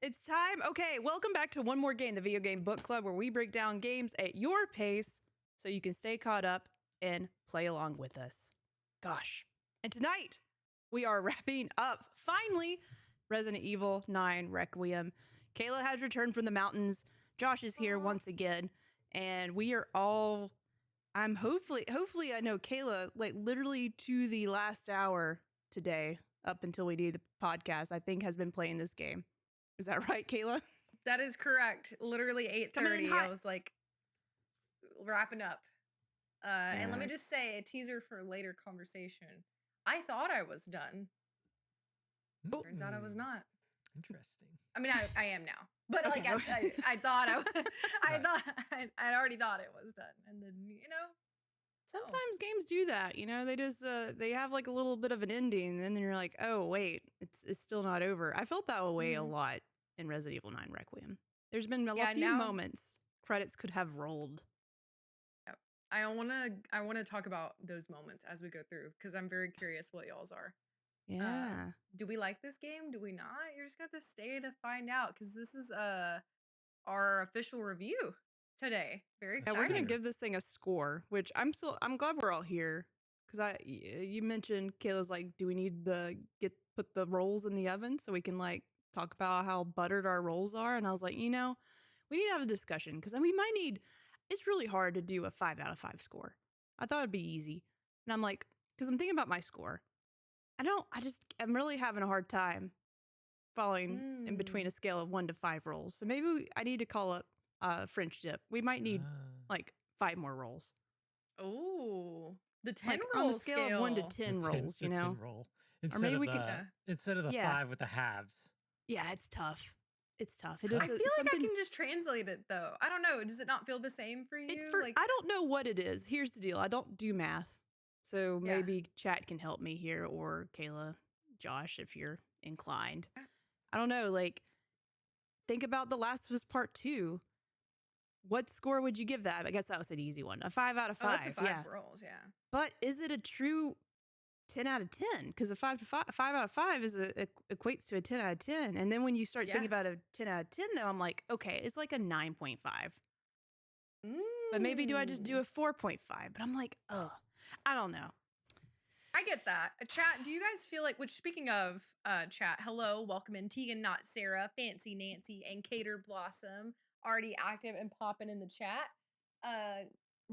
It's time. Okay, welcome back to One More Game, the video game book club where we break down games at your pace so you can stay caught up and play along with us. Gosh. And tonight, we are wrapping up, finally, Resident Evil 9 Requiem. Kayla has returned from the mountains. Josh is here once again. And we are all, hopefully I know Kayla, like literally to the last hour today, up until we do the podcast, I think has been playing this game. Is that right, Kayla? That is correct. Literally 8:30. I was like wrapping up. And let me just say a teaser for later conversation. I thought I was done. Turns out I was not. Interesting. I mean, I am now, but Okay. like I thought I'd already thought it was done, and then Sometimes games do that, they just they have like a little bit of an ending and then you're like, oh wait, it's still not over. I felt that way a lot in Resident Evil 9 Requiem. There's been a few moments credits could have rolled. I want to talk about those moments as we go through because I'm very curious what y'all's are. Yeah. Do we like this game? Do we not? You're just going to stay to find out because this is our official review today. Very exciting. Yeah, we're gonna give this thing a score, which I'm glad we're all here because you mentioned Kayla's like, do we need put the rolls in the oven so we can like talk about how buttered our rolls are? And I was like, we need to have a discussion because we might need. It's really hard to do a 5 out of 5 score. I thought it'd be easy, and I'm like, because I'm thinking about my score. I'm really having a hard time following in between a scale of 1 to 5 rolls. So maybe I need to call up French dip. We might need like 5 more rolls. Oh, the 10 like roll on the scale of 1 to 10 rolls, the 10 roll. Or maybe we can instead of the 5 with the halves. Yeah, it's tough. It's tough. I feel like I can just translate it though. I don't know. Does it not feel the same for you? I don't know what it is. Here's the deal. I don't do math. So maybe chat can help me here, or Kayla, Josh, if you're inclined. I don't know. Like, think about The Last of Us Part 2. What score would you give that? I guess that was an easy one. A 5 out of 5. That's a 5 rolls, yeah. But is it a true 10 out of 10? Because a 5 out of 5 equates to a 10 out of 10. And then when you start thinking about a 10 out of 10, though, I'm like, okay, it's like a 9.5. But maybe do I just do a 4.5? But I'm like, I don't know. I get that. Chat, do you guys feel like, which speaking of chat, hello, welcome in Tegan, Not Sarah, Fancy Nancy, and Cater Blossom, already active and popping in the chat.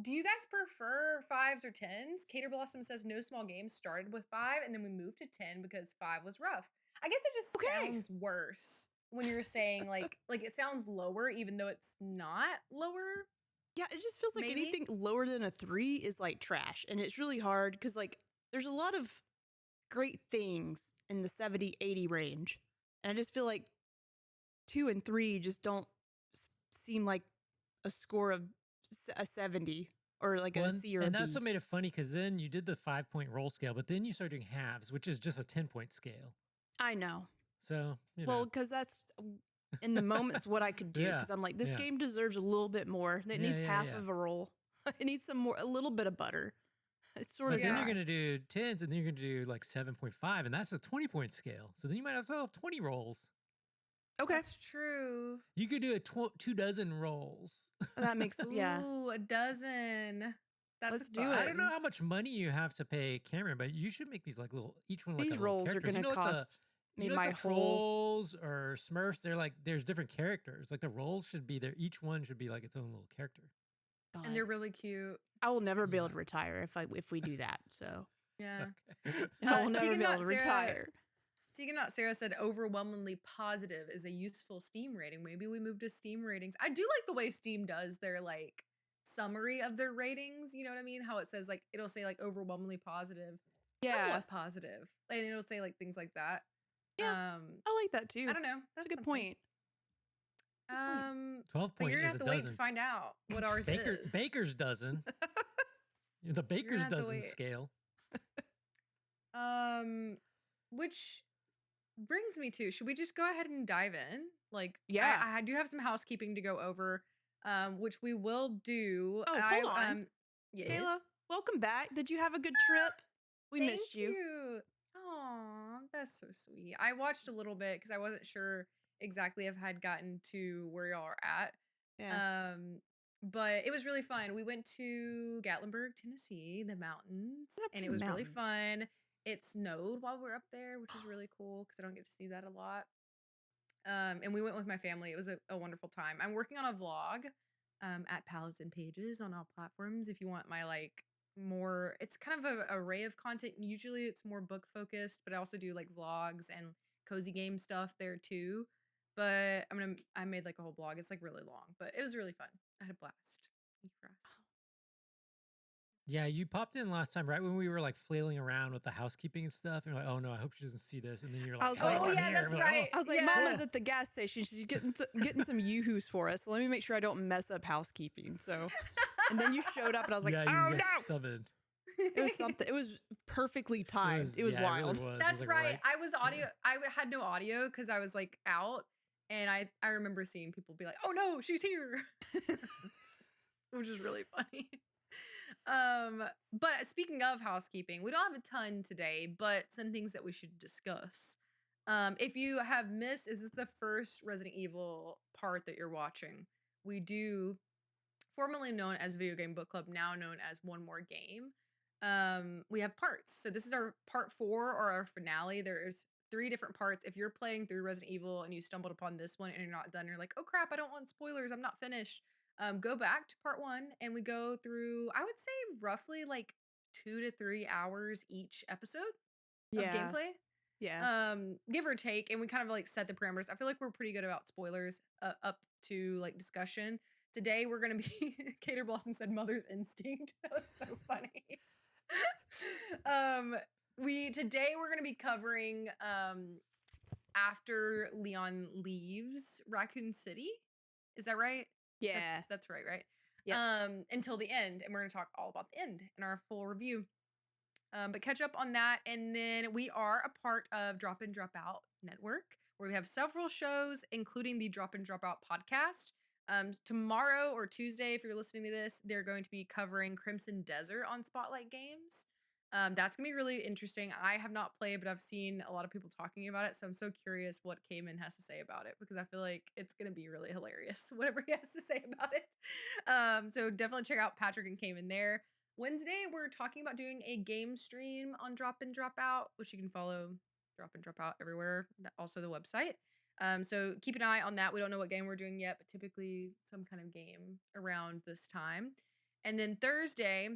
Do you guys prefer 5s or 10s? Cater Blossom says no small games started with 5 and then we moved to 10 because 5 was rough. I guess it just sounds worse when you're saying like it sounds lower even though it's not lower. Yeah, it just feels like anything lower than a 3 is like trash. And it's really hard because like there's a lot of great things in the 70, 80 range. And I just feel like 2 and 3 just don't seem like a score of a 70 or like a C or a B. And that's what made it funny because then you did the 5-point roll scale, but then you started doing halves, which is just a 10-point scale. I know. So, well, because that's in the moments what I could do because I'm like, this game deserves a little bit more. It needs half of a roll. It needs a little bit of butter. It's sort of. Then you're gonna do 10s, and then you're gonna do like 7.5, and that's a 20-point scale. So then you might have 20 rolls. Okay, that's true. You could do 2 dozen rolls. That makes Ooh, a dozen. Let's do it. I don't know how much money you have to pay Cameron, but you should make these like each one like these rolls are gonna cost. My trolls or Smurfs, they're like there's different characters. Like the rolls should be there. Each one should be like its own little character. God. And they're really cute. I will never be able to retire if we do that. So yeah, I will never be able to retire. Tegan Not Sarah said overwhelmingly positive is a useful Steam rating. Maybe we move to Steam ratings. I do like the way Steam does their like summary of their ratings. You know what I mean? How it says like it'll say like overwhelmingly positive, somewhat positive, and it'll say like things like that. Yeah, I like that too. I don't know. That's a good point. 12 points. You're gonna have to wait to find out what ours is. Baker's dozen. The Baker's dozen scale. Which brings me to, should we just go ahead and dive in? Like, I do have some housekeeping to go over, which we will do. Oh, hold on. Yes. Kayla, welcome back. Did you have a good trip? We missed you. Oh, that's so sweet. I watched a little bit because I wasn't sure exactly if I had gotten to where y'all are at. Yeah. But it was really fun. We went to Gatlinburg, Tennessee, the mountains, Get up and to it the was really mountains. fun. It snowed while we were up there, which is really cool because I don't get to see that a lot. And we went with my family. It was a wonderful time. I'm working on a vlog at Palettes and Pages on all platforms. If you want my like more, it's kind of an array of content. Usually it's more book focused, but I also do like vlogs and cozy game stuff there too. But I made like a whole blog. It's like really long, but it was really fun. I had a blast. Thank you for asking. Yeah, you popped in last time, right when we were like flailing around with the housekeeping and stuff. And you're like, oh no, I hope she doesn't see this. And then you're I like, was oh, like, Oh I'm yeah, here. that's We're like, right. I was like, Yeah. Mama's at the gas station. She's getting some yoo-hoos for us. So let me make sure I don't mess up housekeeping. So, and then you showed up, and I was like, yeah, oh you got no! summoned. It was something. It was perfectly timed. It was yeah, wild. It really was. That's It was, like, right. I was audio. I had no audio because I was like out, and I remember seeing people be like, "Oh no, she's here," which is really funny. But speaking of housekeeping, we don't have a ton today, but some things that we should discuss. If you have missed, is this the first Resident Evil part that you're watching? We do, formerly known as Video Game Book Club, now known as One More Game. We have parts. So this is our part 4 or our finale. There's 3 different parts. If you're playing through Resident Evil and you stumbled upon this one and you're not done, you're like, oh crap, I don't want spoilers. I'm not finished. Go back to part 1 and we go through, I would say roughly like 2 to 3 hours each episode of Yeah. gameplay. Yeah. Give or take, and we kind of like set the parameters. I feel like we're pretty good about spoilers up to like discussion. Today we're gonna be Cater Blossom said Mother's Instinct. That was so funny. Today we're gonna be covering after Leon leaves Raccoon City. Is that right? Yeah. That's right, right? Yep. Until the end, and we're gonna talk all about the end in our full review. But catch up on that. And then we are a part of Drop In Drop Out Network, where we have several shows, including the Drop In Drop Out podcast. Tomorrow or Tuesday, if you're listening to this, they're going to be covering Crimson Desert on Spotlight Games. That's going to be really interesting. I have not played, but I've seen a lot of people talking about it. So I'm so curious what Cayman has to say about it, because I feel like it's going to be really hilarious, whatever he has to say about it. So definitely check out Patrick and Cayman there. Wednesday, we're talking about doing a game stream on Drop In Drop Out, which you can follow Drop In Drop Out everywhere, also the website. So keep an eye on that. We don't know what game we're doing yet, but typically some kind of game around this time. And then Thursday,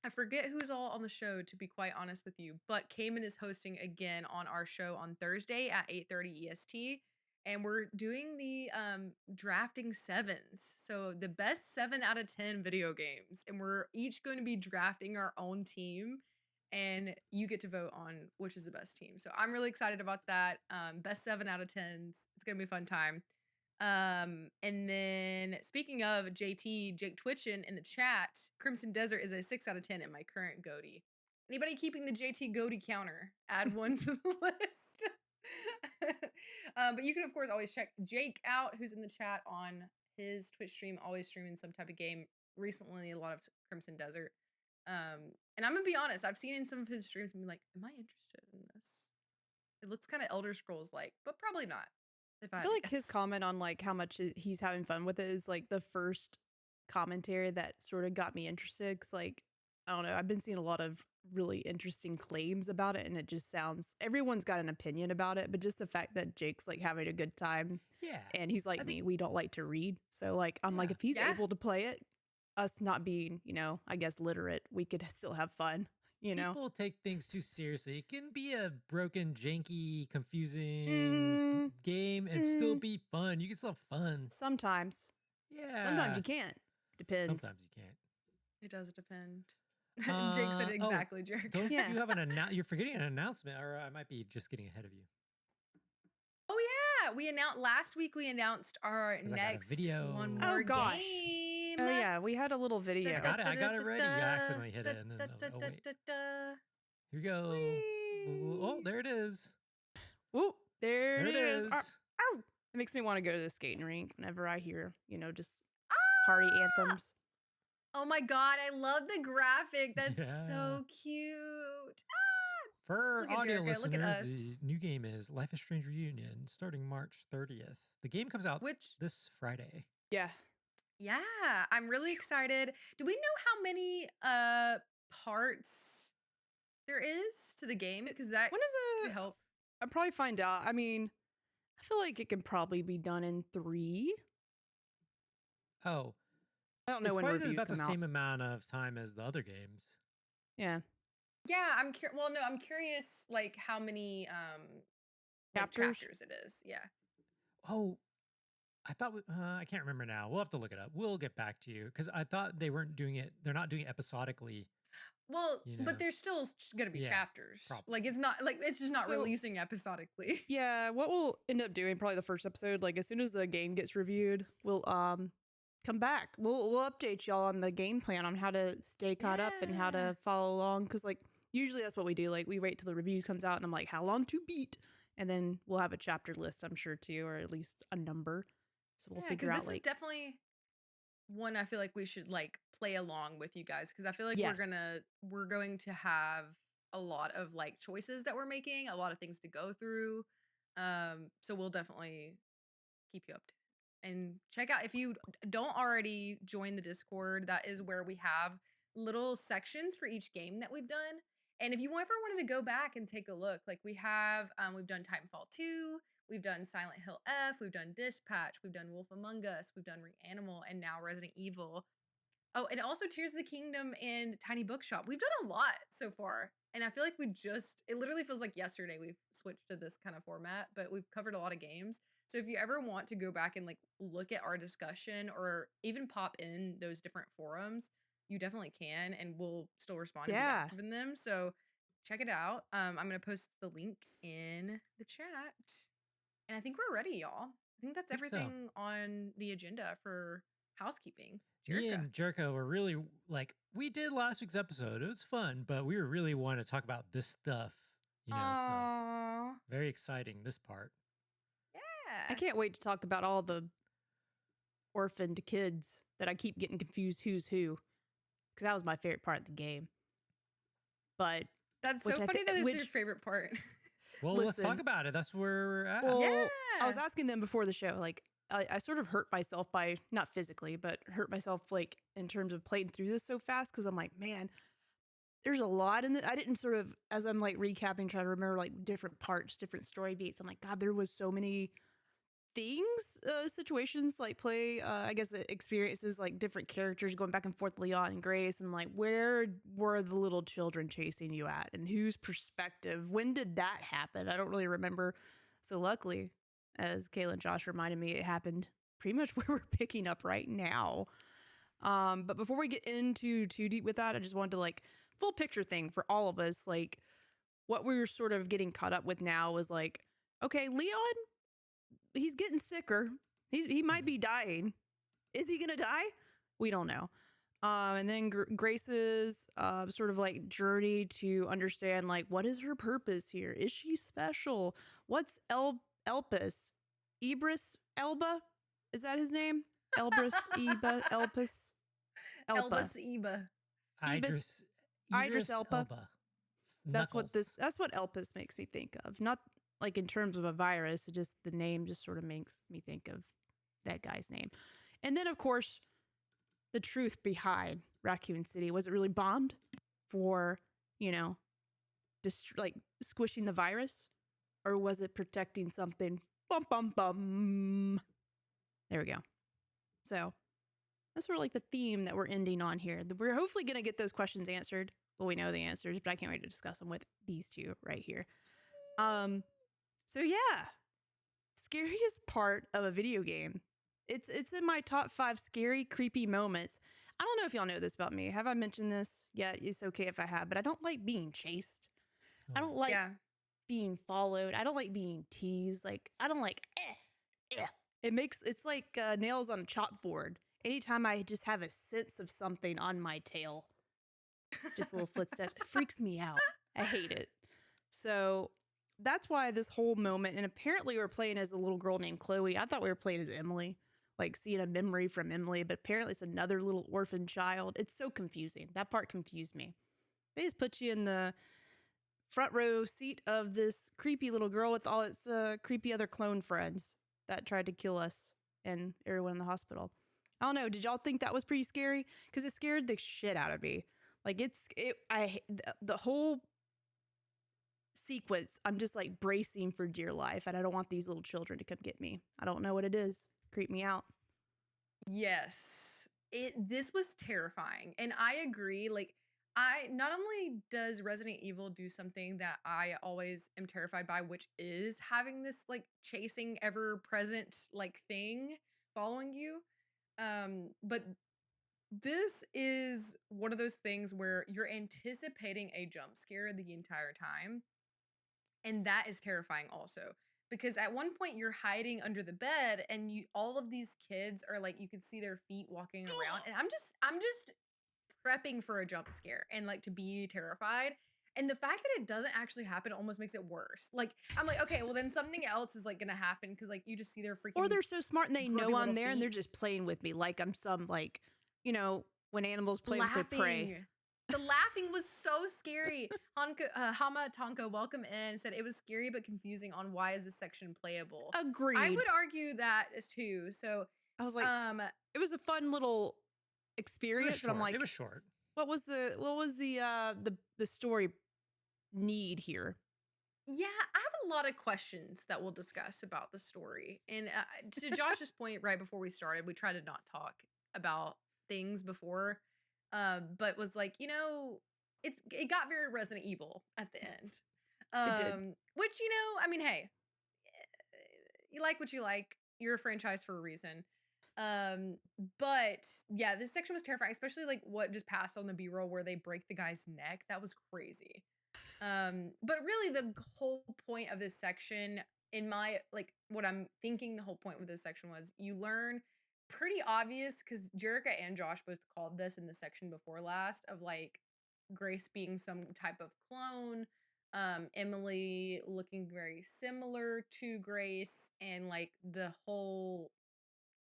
I forget who's all on the show, to be quite honest with you, but Cayman is hosting again on our show on Thursday at 8:30 EST. And we're doing the drafting 7s. So the best 7 out of 10 video games. And we're each going to be drafting our own team. And you get to vote on which is the best team. So I'm really excited about that. Best 7 out of 10s. It's going to be a fun time. And then speaking of Jake Twitchin in the chat, Crimson Desert is a 6 out of 10 in my current GOTY. Anybody keeping the JT GOTY counter? Add one to the list. But you can of course always check Jake out, who's in the chat, on his Twitch stream, always streaming some type of game. Recently a lot of Crimson Desert. And I'm gonna be honest, I've seen in some of his streams and be like, am I interested in this? It looks kind of Elder Scrolls like, but probably not. If I feel like his guess. comment on like how much he's having fun with it is like the first commentary that sort of got me interested. Cause like, I don't know, I've been seeing a lot of really interesting claims about it, and it just sounds, everyone's got an opinion about it, but just the fact that Jake's like having a good time. Yeah. And he's like me, we don't like to read. So like, I'm like, Yeah. if he's Yeah. able to play it, us not being, you know, I guess literate, we could still have fun, you know? People take things too seriously. It can be a broken, janky, confusing game and still be fun. You can still have fun. Sometimes. Yeah. Sometimes you can't. Depends. Sometimes you can't. It does depend. Jake said it exactly, Jerica. Don't Yeah. you have an you're forgetting an announcement, or I might be just getting ahead of you. Oh yeah, we announced last week. We announced our 'Cause I got a next video. One Oh, More gosh. Game. Oh yeah, we had a little video. I got it ready. You accidentally hit it, and then oh wait. Here we go. Oh, there it is. Whoop, there it is. is. Ow. It makes me want to go to the skating rink whenever I hear, you know, just party anthems. Oh my god, I love the graphic. That's Yeah. so cute. For Look at audio Jerica, look at listeners, us. the new game is Life is Strange Reunion, starting March 30th. The game comes out Which, this Friday. Yeah. yeah, I'm really excited. Do we know how many parts there is to the game? Because that When is could it? help. I'll probably find out. I mean, I feel like it can probably be done in 3. Oh, I don't know it's when probably reviews about the come out. same amount of time as the other games. Yeah. Yeah, well, no, I'm curious, like how many like Chapters? chapters it is. Yeah. Oh, I thought I can't remember now. We'll have to look it up. We'll get back to you because I thought they weren't doing it. They're not doing it episodically. Well, You know. but there's still gonna be Yeah, chapters. probably. Like it's not like it's just not So- releasing episodically. Yeah, what we'll end up doing probably the first episode, like as soon as the game gets reviewed, we'll come back. We'll update y'all on the game plan on how to stay caught up and how Yeah. to follow along, because like usually that's what we do. Like we wait till the review comes out and I'm like, how long to beat? And then we'll have a chapter list, I'm sure too, or at least a number. So we'll figure out this is like definitely one I feel like we should like play along with you guys because I feel like Yes. we're going to have a lot of like choices that we're making, a lot of things to go through. So we'll definitely keep you up to and check out if you don't already join the Discord. That is where we have little sections for each game that we've done. And if you ever wanted to go back and take a look, like we've done Titanfall 2, we've done Silent Hill F, we've done Dispatch, we've done Wolf Among Us, we've done Reanimal, and now Resident Evil. Oh, and also Tears of the Kingdom and Tiny Bookshop. We've done a lot so far. And I feel like it literally feels like yesterday we've switched to this kind of format, but we've covered a lot of games. So if you ever want to go back and like look at our discussion or even pop in those different forums, you definitely can, and we'll still respond and be Yeah. active in them. So check it out. I'm gonna post the link in the chat. And I think we're ready, y'all. I think that's Think so. everything on the agenda for housekeeping. Me Jerica. and Jerica were really like we did last week's episode. It was fun, but we were really wanting to talk about this stuff. So Aww. very exciting this part. Yeah. I can't wait to talk about all the orphaned kids that I keep getting confused who's who, because that was my favorite part of the game. But That's so which I funny thi- that it's your which- favorite part. Well, let's talk Listen. about it. That's where we're at. well, Yeah. I was asking them before the show, like I sort of hurt myself by, not physically, but hurt myself like in terms of playing through this so fast, because I'm like, man, there's a lot in it. I didn't sort of, as I'm like recapping, trying to remember like different parts, different story beats. I'm like, God, there was so many things, situations, like I guess experiences, like different characters going back and forth, Leon and Grace, and like where were the little children chasing you at, and whose perspective? When did that happen? I don't really remember. So luckily, as Kayla and Josh reminded me, it happened pretty much where we're picking up right now. But before we get into too deep with that, I just wanted to like full picture thing for all of us. Like what we were sort of getting caught up with now was like, okay, Leon, he's getting sicker. He might be dying. Is he gonna die? We don't know. And then Grace's sort of like journey to understand like what is her purpose here? Is she special? What's Elpis? Ibris Elba? Is that his name? Elbris Eba Elpis? Elba. Elbus Eba. Idris Elba. Elba. That's Knuckles. that's what Elpis makes me think of. Not like in terms of a virus, it just the name just sort of makes me think of that guy's name. And then of course, the truth behind Raccoon City. Was it really bombed for, like squishing the virus? Or was it protecting something? Bum bum bum. There we go. So that's sort of like the theme that we're ending on here. We're hopefully going to get those questions answered. Well, we know the answers, but I can't wait to discuss them with these two right here. So yeah, scariest part of a video game. It's in my top 5 scary, creepy moments. I don't know if y'all know this about me. Have I mentioned this? Yeah, it's okay if I have, but I don't like being chased. I don't like Yeah. being followed. I don't like being teased. Like, I don't like, it's like nails on a chalkboard. Anytime I just have a sense of something on my tail, just little footsteps, it freaks me out. I hate it. So that's why this whole moment, and apparently we were playing as a little girl named Chloe. I thought we were playing as Emily, like seeing a memory from Emily, but apparently it's another little orphan child. It's so confusing. That part confused me. They just put you in the front row seat of this creepy little girl with all its creepy other clone friends that tried to kill us and everyone in the hospital. I don't know. Did y'all think that was pretty scary? Because it scared the shit out of me. Like the whole sequence, I'm just like bracing for dear life, and I don't want these little children to come get me. I don't know what it is. Creep me out. Yes. This was terrifying. And I agree. Like, I not only does Resident Evil do something that I always am terrified by, which is having this like chasing ever present like thing following you. But this is one of those things where you're anticipating a jump scare the entire time. And that is terrifying also. Because at one point you're hiding under the bed and all of these kids are like, you can see their feet walking around. And I'm just prepping for a jump scare and like to be terrified. And the fact that it doesn't actually happen almost makes it worse. Like, I'm like, okay, well then something else is like gonna happen because like you just see their freaking, Or they're so smart and they grubby know I'm little there and they're feet. just playing with me like I'm some like, you know, when animals play with their prey. laughing. The laughing was so scary. Hama Tonko, welcome in, said it was scary but confusing on why is this section playable. Agreed. I would argue that is too. So I was like, it was a fun little experience, but I'm like, it was short. what was the story need here? Yeah, I have a lot of questions that we'll discuss about the story. And to Josh's point, right before we started, we tried to not talk about things before, but was like, you know, it got very Resident Evil at the end. It did. Which, you know, I mean, hey, you like what you like. You're a franchise for a reason. But yeah, this section was terrifying, especially like what just passed on the B-roll where they break the guy's neck. That was crazy. But really the whole point of this section, in my like what I'm thinking the whole point with this section was, you learn pretty obvious, because Jerica and Josh both called this in the section before last, of like Grace being some type of clone, Emily looking very similar to Grace, and like the whole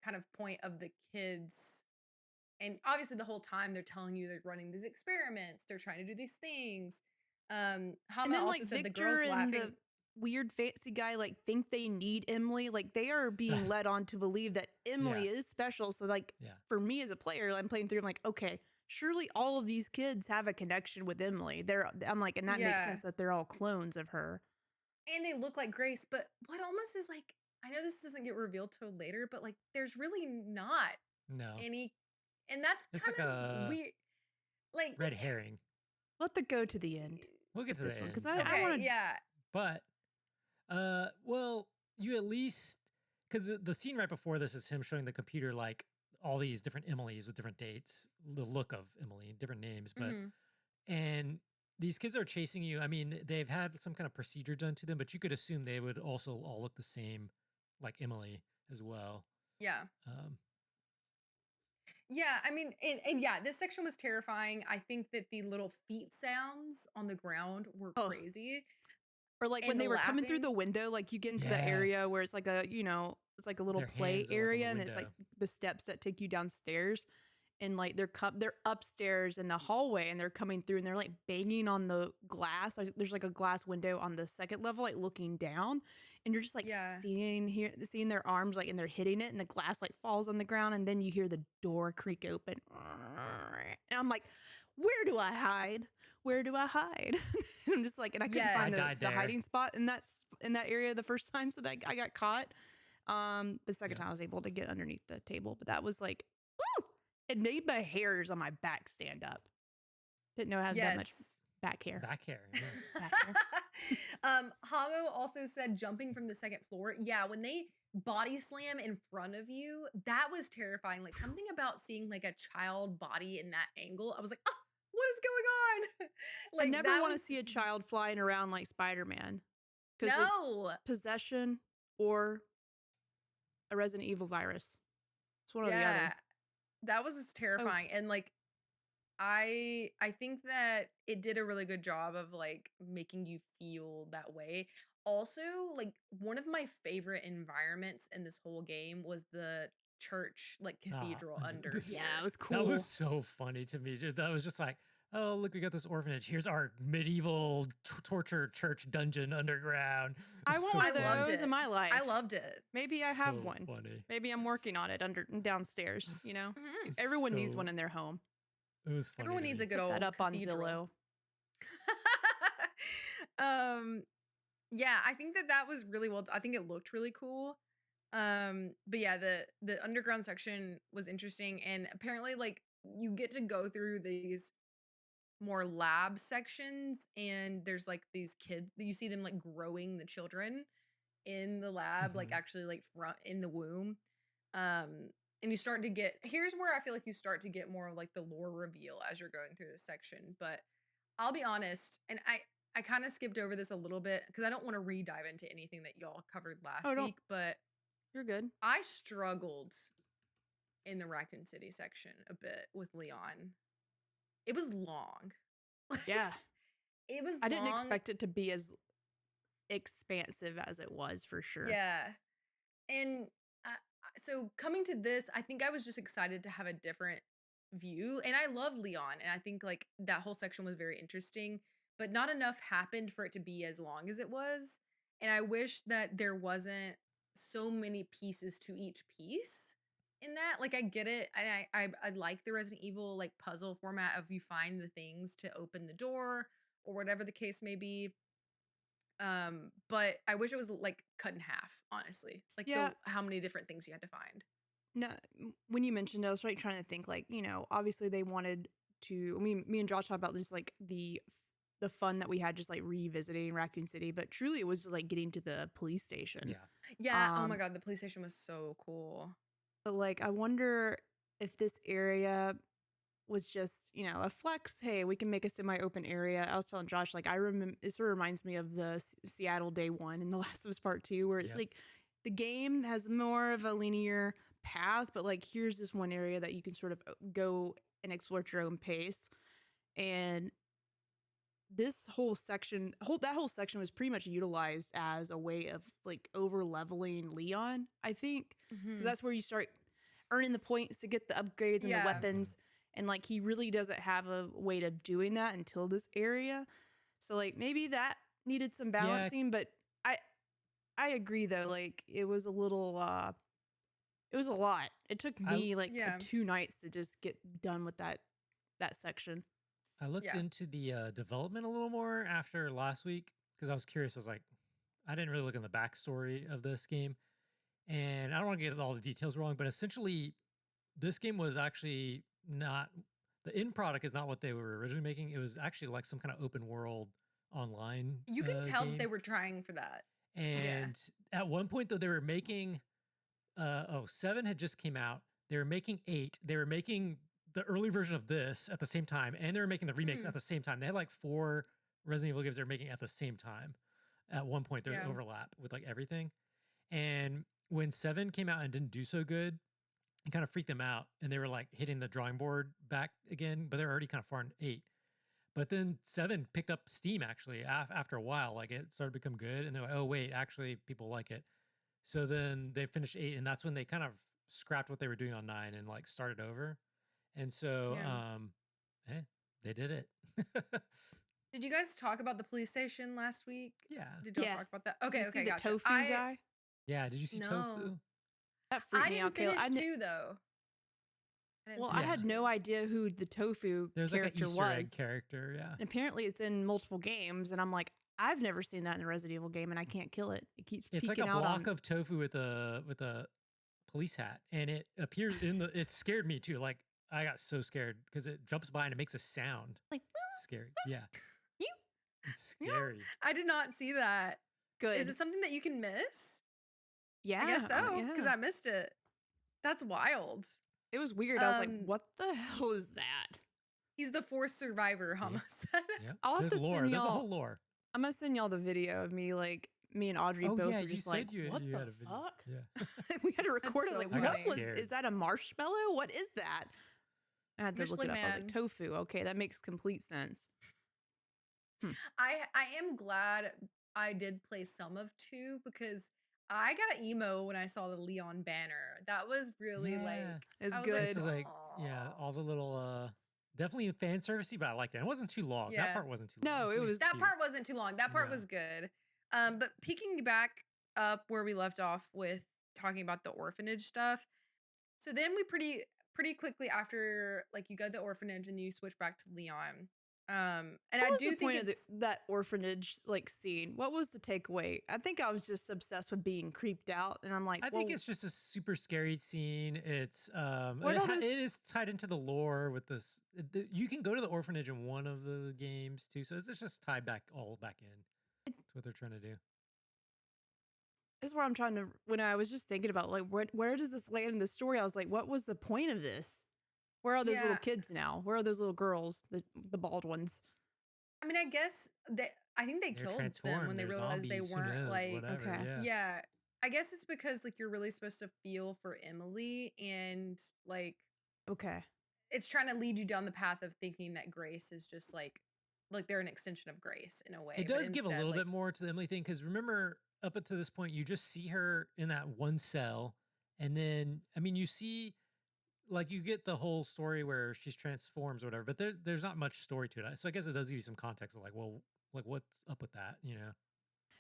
kind of point of the kids. And obviously the whole time they're telling you they're running these experiments, they're trying to do these things. Hama And then also like said Victor the girls and laughing. the weird fancy guy like think they need Emily. Like they are being led on to believe that Emily is special. So like for me as a player, I'm playing through, I'm like, okay, surely all of these kids have a connection with Emily. I'm like, and that makes sense that they're all clones of her. And they look like Grace, but what almost is like, I know this doesn't get revealed till later, but like there's really not any, and that's kind of weird. Like red herring. Let that go to the end. We'll get to this the one end. because I want to. Yeah. But well, you at least, because the scene right before this is him showing the computer like all these different Emilys with different dates, the look of Emily, different names, but and these kids are chasing you. I mean, they've had some kind of procedure done to them, but you could assume they would also all look the same, like Emily as well. Yeah. Yeah, I mean, and yeah, this section was terrifying. I think that the little feet sounds on the ground were crazy. Or like when they were coming through the window, like you get into the area where it's like a, you know, it's like a little play area, and it's like the steps that take you downstairs, and like they're upstairs in the hallway, and they're coming through, and they're like banging on the glass. Like, there's like a glass window on the second level, like looking down, and you're just like seeing their arms, like, and they're hitting it, and the glass like falls on the ground, and then you hear the door creak open, and I'm like, where do I hide? Where do I hide? And I'm just like, and I couldn't find the hiding spot in that area the first time, so that I got caught. The second time I was able to get underneath the table, but that was like, ooh, it made my hairs on my back stand up. Didn't know I had that much back hair. Back hair. Back hair. Hamo also said jumping from the second floor. Yeah, when they body slam in front of you, that was terrifying. Like something about seeing like a child body in that angle, I was like, oh, what is going on? Like, I never want to see a child flying around like Spider-Man. Because it's possession or a Resident Evil virus. It's one or the other. That was terrifying. And like, I think that it did a really good job of like making you feel that way. Also, like one of my favorite environments in this whole game was the church, like cathedral under. Yeah, it was cool. That was so funny to me, dude. That was just like, oh, look, we got this orphanage. Here's our medieval torture church dungeon underground. I It's want so one of I loved those it. in my life. I loved it. Maybe I have so one. funny. Maybe I'm working on it downstairs, you know? Mhm. Everyone needs So- one in their home. It was funny. Everyone to needs me. a good Put old that up cathedral. on Zillow. Yeah, I think that was really well. I think it looked really cool. But yeah, the underground section was interesting, and apparently, like, you get to go through these more lab sections, and there's like these kids. You see them like growing the children in the lab, like Mhm. actually like front in the womb. And you start to get here's where I feel like you start to get more of like the lore reveal as you're going through this section. But I'll be honest, and I kind of skipped over this a little bit because I don't want to re-dive into anything that y'all covered last Oh, don't- week, but You're good. I struggled in the Raccoon City section a bit with Leon. It was long. Yeah. It was I didn't long. expect it to be as expansive as it was for sure. Yeah. And so coming to this, I think I was just excited to have a different view. And I love Leon. And I think like that whole section was very interesting, but not enough happened for it to be as long as it was. And I wish that there wasn't so many pieces to each piece in that. Like I get it. And I like the Resident Evil like puzzle format of you find the things to open the door or whatever the case may be. But I wish it was like cut in half, honestly. Like Yeah. how many different things you had to find. No, when you mentioned it, I was like trying to think like, you know, obviously they wanted to, me and Josh talked about just like the fun that we had just like revisiting Raccoon City, but truly it was just like getting to the police station. Yeah. Yeah. Oh my Um, god, the police station was so cool. But like, I wonder if this area was just, you know, a flex. Hey, we can make a semi-open area. I was telling Josh, like, I remember it sort of reminds me of the Seattle Day One in The Last of Us Part Two, where it's Yep. like the game has more of a linear path, but like here's this one area that you can sort of go and explore at your own pace. And this whole section, that whole section was pretty much utilized as a way of like over leveling Leon, I think. Because that's where you start earning the points to get the upgrades and Yeah. the weapons. And like he really doesn't have a way of doing that until this area. So like maybe that needed some balancing, but I agree though, like it was a little it was a lot. It took me like Yeah. 2 nights to just get done with that section. I looked Yeah. into the development a little more after last week because I was curious. I was like, I didn't really look in the backstory of this game, and I don't want to get all the details wrong, but essentially, this game was actually not the end product is not what they were originally making. It was actually like some kind of open world online. You can tell game. that they were trying for that. And at one point, though, they were making, 7 had just came out. They were making 8. They were making the early version of this at the same time, and they were making the remakes at the same time. They had like 4 Resident Evil games they were making at the same time. At one point, there was Yeah. overlap with like everything. And when 7 came out and didn't do so good, it kind of freaked them out, and they were like hitting the drawing board back again. But they're already kind of far in 8. But then 7 picked up steam actually after a while. Like it started to become good, and they're like, "Oh wait, actually people like it." So then they finished 8, and that's when they kind of scrapped what they were doing on 9 and like started over. And so, Yeah. they did it. Did you guys talk about the police station last week? Yeah, Did y'all Yeah. talk about that? Did Okay, you okay, see the gotcha. tofu guy? yeah. Did you see Tofu? No. That freaked I me didn't out, Kayla. finish 2 though. Well, I had no idea who the tofu There's like an character Easter egg was. character. Yeah, And apparently it's in multiple games, and I'm like, I've never seen that in a Resident Evil game, and I can't kill it. It keeps it's like peeking a out block on. of tofu with a police hat, and it appears in the. It scared me too. Like I got so scared because it jumps by and it makes a sound. Like, Scary. Yeah, You? it's scary. I did not see that. Good. Is it something that you can miss? Yeah, I guess so, because yeah. I missed it. That's wild. It was weird. I was like, Um, what the hell is that? He's the forced survivor See? homicide. Yeah, I'll have there's to lore. send There's a y'all. whole lore. I'm gonna send y'all the video of me, like me and Audrey Oh both yeah, were you just said like, you what you the had a video. fuck? Yeah. We had to record. I was so like, funny. what I got was? scared. Is that a marshmallow? What is that? I had to look it Michelin up. I was like, Man. tofu. Okay, that makes complete sense. I am glad I did play some of 2 because I got emo when I saw the Leon banner. That was really like Yeah. It's I was good. This is like "Aw." yeah, all the little Definitely fan servicey, but I liked it. It wasn't too long. That Yeah. part wasn't too No, long. it was- That part wasn't too long. That part No. was good. But picking back up where we left off with talking about the orphanage stuff. So then we pretty quickly after, like, you go to the orphanage and you switch back to Leon. And What I was do the think point of it's that orphanage like scene? What was the takeaway? I think I was just obsessed with being creeped out, and I'm like, I think well, it's just a super scary scene. It's What all those- it is tied into the lore with this. You can go to the orphanage in one of the games too, so it's just tied back all back in to what they're trying to do. this is where I'm trying to. When I was just thinking about like where does this land in the story? I was like, what was the point of this? Where are those Yeah. little kids now? Where are those little girls, the bald ones? I mean, I guess I think they They're killed them when transformed, they they're realized they zombies, who weren't knows, like whatever. Okay. Yeah. yeah. I guess it's because like you're really supposed to feel for Emily and like Okay. it's trying to lead you down the path of thinking that Grace is just like they're an extension of Grace in a way. It but does give a instead, little like, bit more to the Emily thing because remember, up until this point, you just see her in that one cell, and then I mean, you see, like, you get the whole story where she's transforms or whatever, but there's not much story to it. So I guess it does give you some context of like, well, like what's up with that, you know?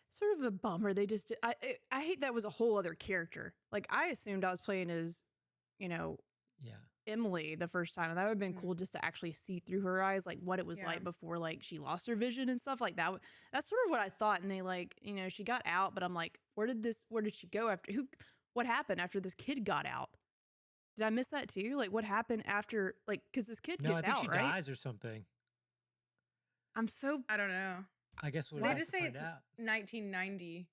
Sort of a bummer. They just I hate that was a whole other character. Like I assumed I was playing as, you know, Yeah. Emily the first time, and that would have been Mhm. cool just to actually see through her eyes, like what it was Yeah. like before, like she lost her vision and stuff like that. That's sort of what I thought. And they like, you know, she got out, but I'm like, where did she go after? What happened after this kid got out? Did I miss that too? Like what happened after? Like because this kid No, I gets think out, she right? dies or something. I'm so I don't know. I guess we'll They have just to say find it's out. 1990.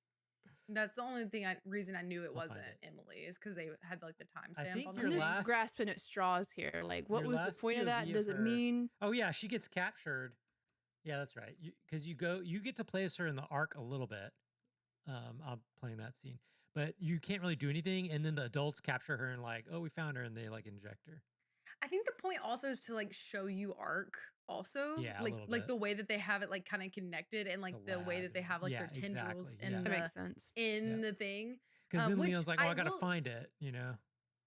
That's the only reason I knew it I'll find wasn't it. Emily is because they had like the I timestamp think on your I'm the just thing. last- grasping at straws here. Like what Your was the last point of that? POV Does it her- mean? Oh yeah, she gets captured. Yeah, that's right. Because you get to play as her in the arc a little bit. I'm playing that scene, but you can't really do anything. And then the adults capture her and like, oh, we found her, and they like inject her. I think the point also is to like show you arc also. Yeah, a like little like bit. the way that they have it like kind of connected and like the way lab that they and- have like yeah, their tendrils exactly, in yeah. That makes sense. in the thing. Because then which Leon's like, oh, I gotta will- find it, you know.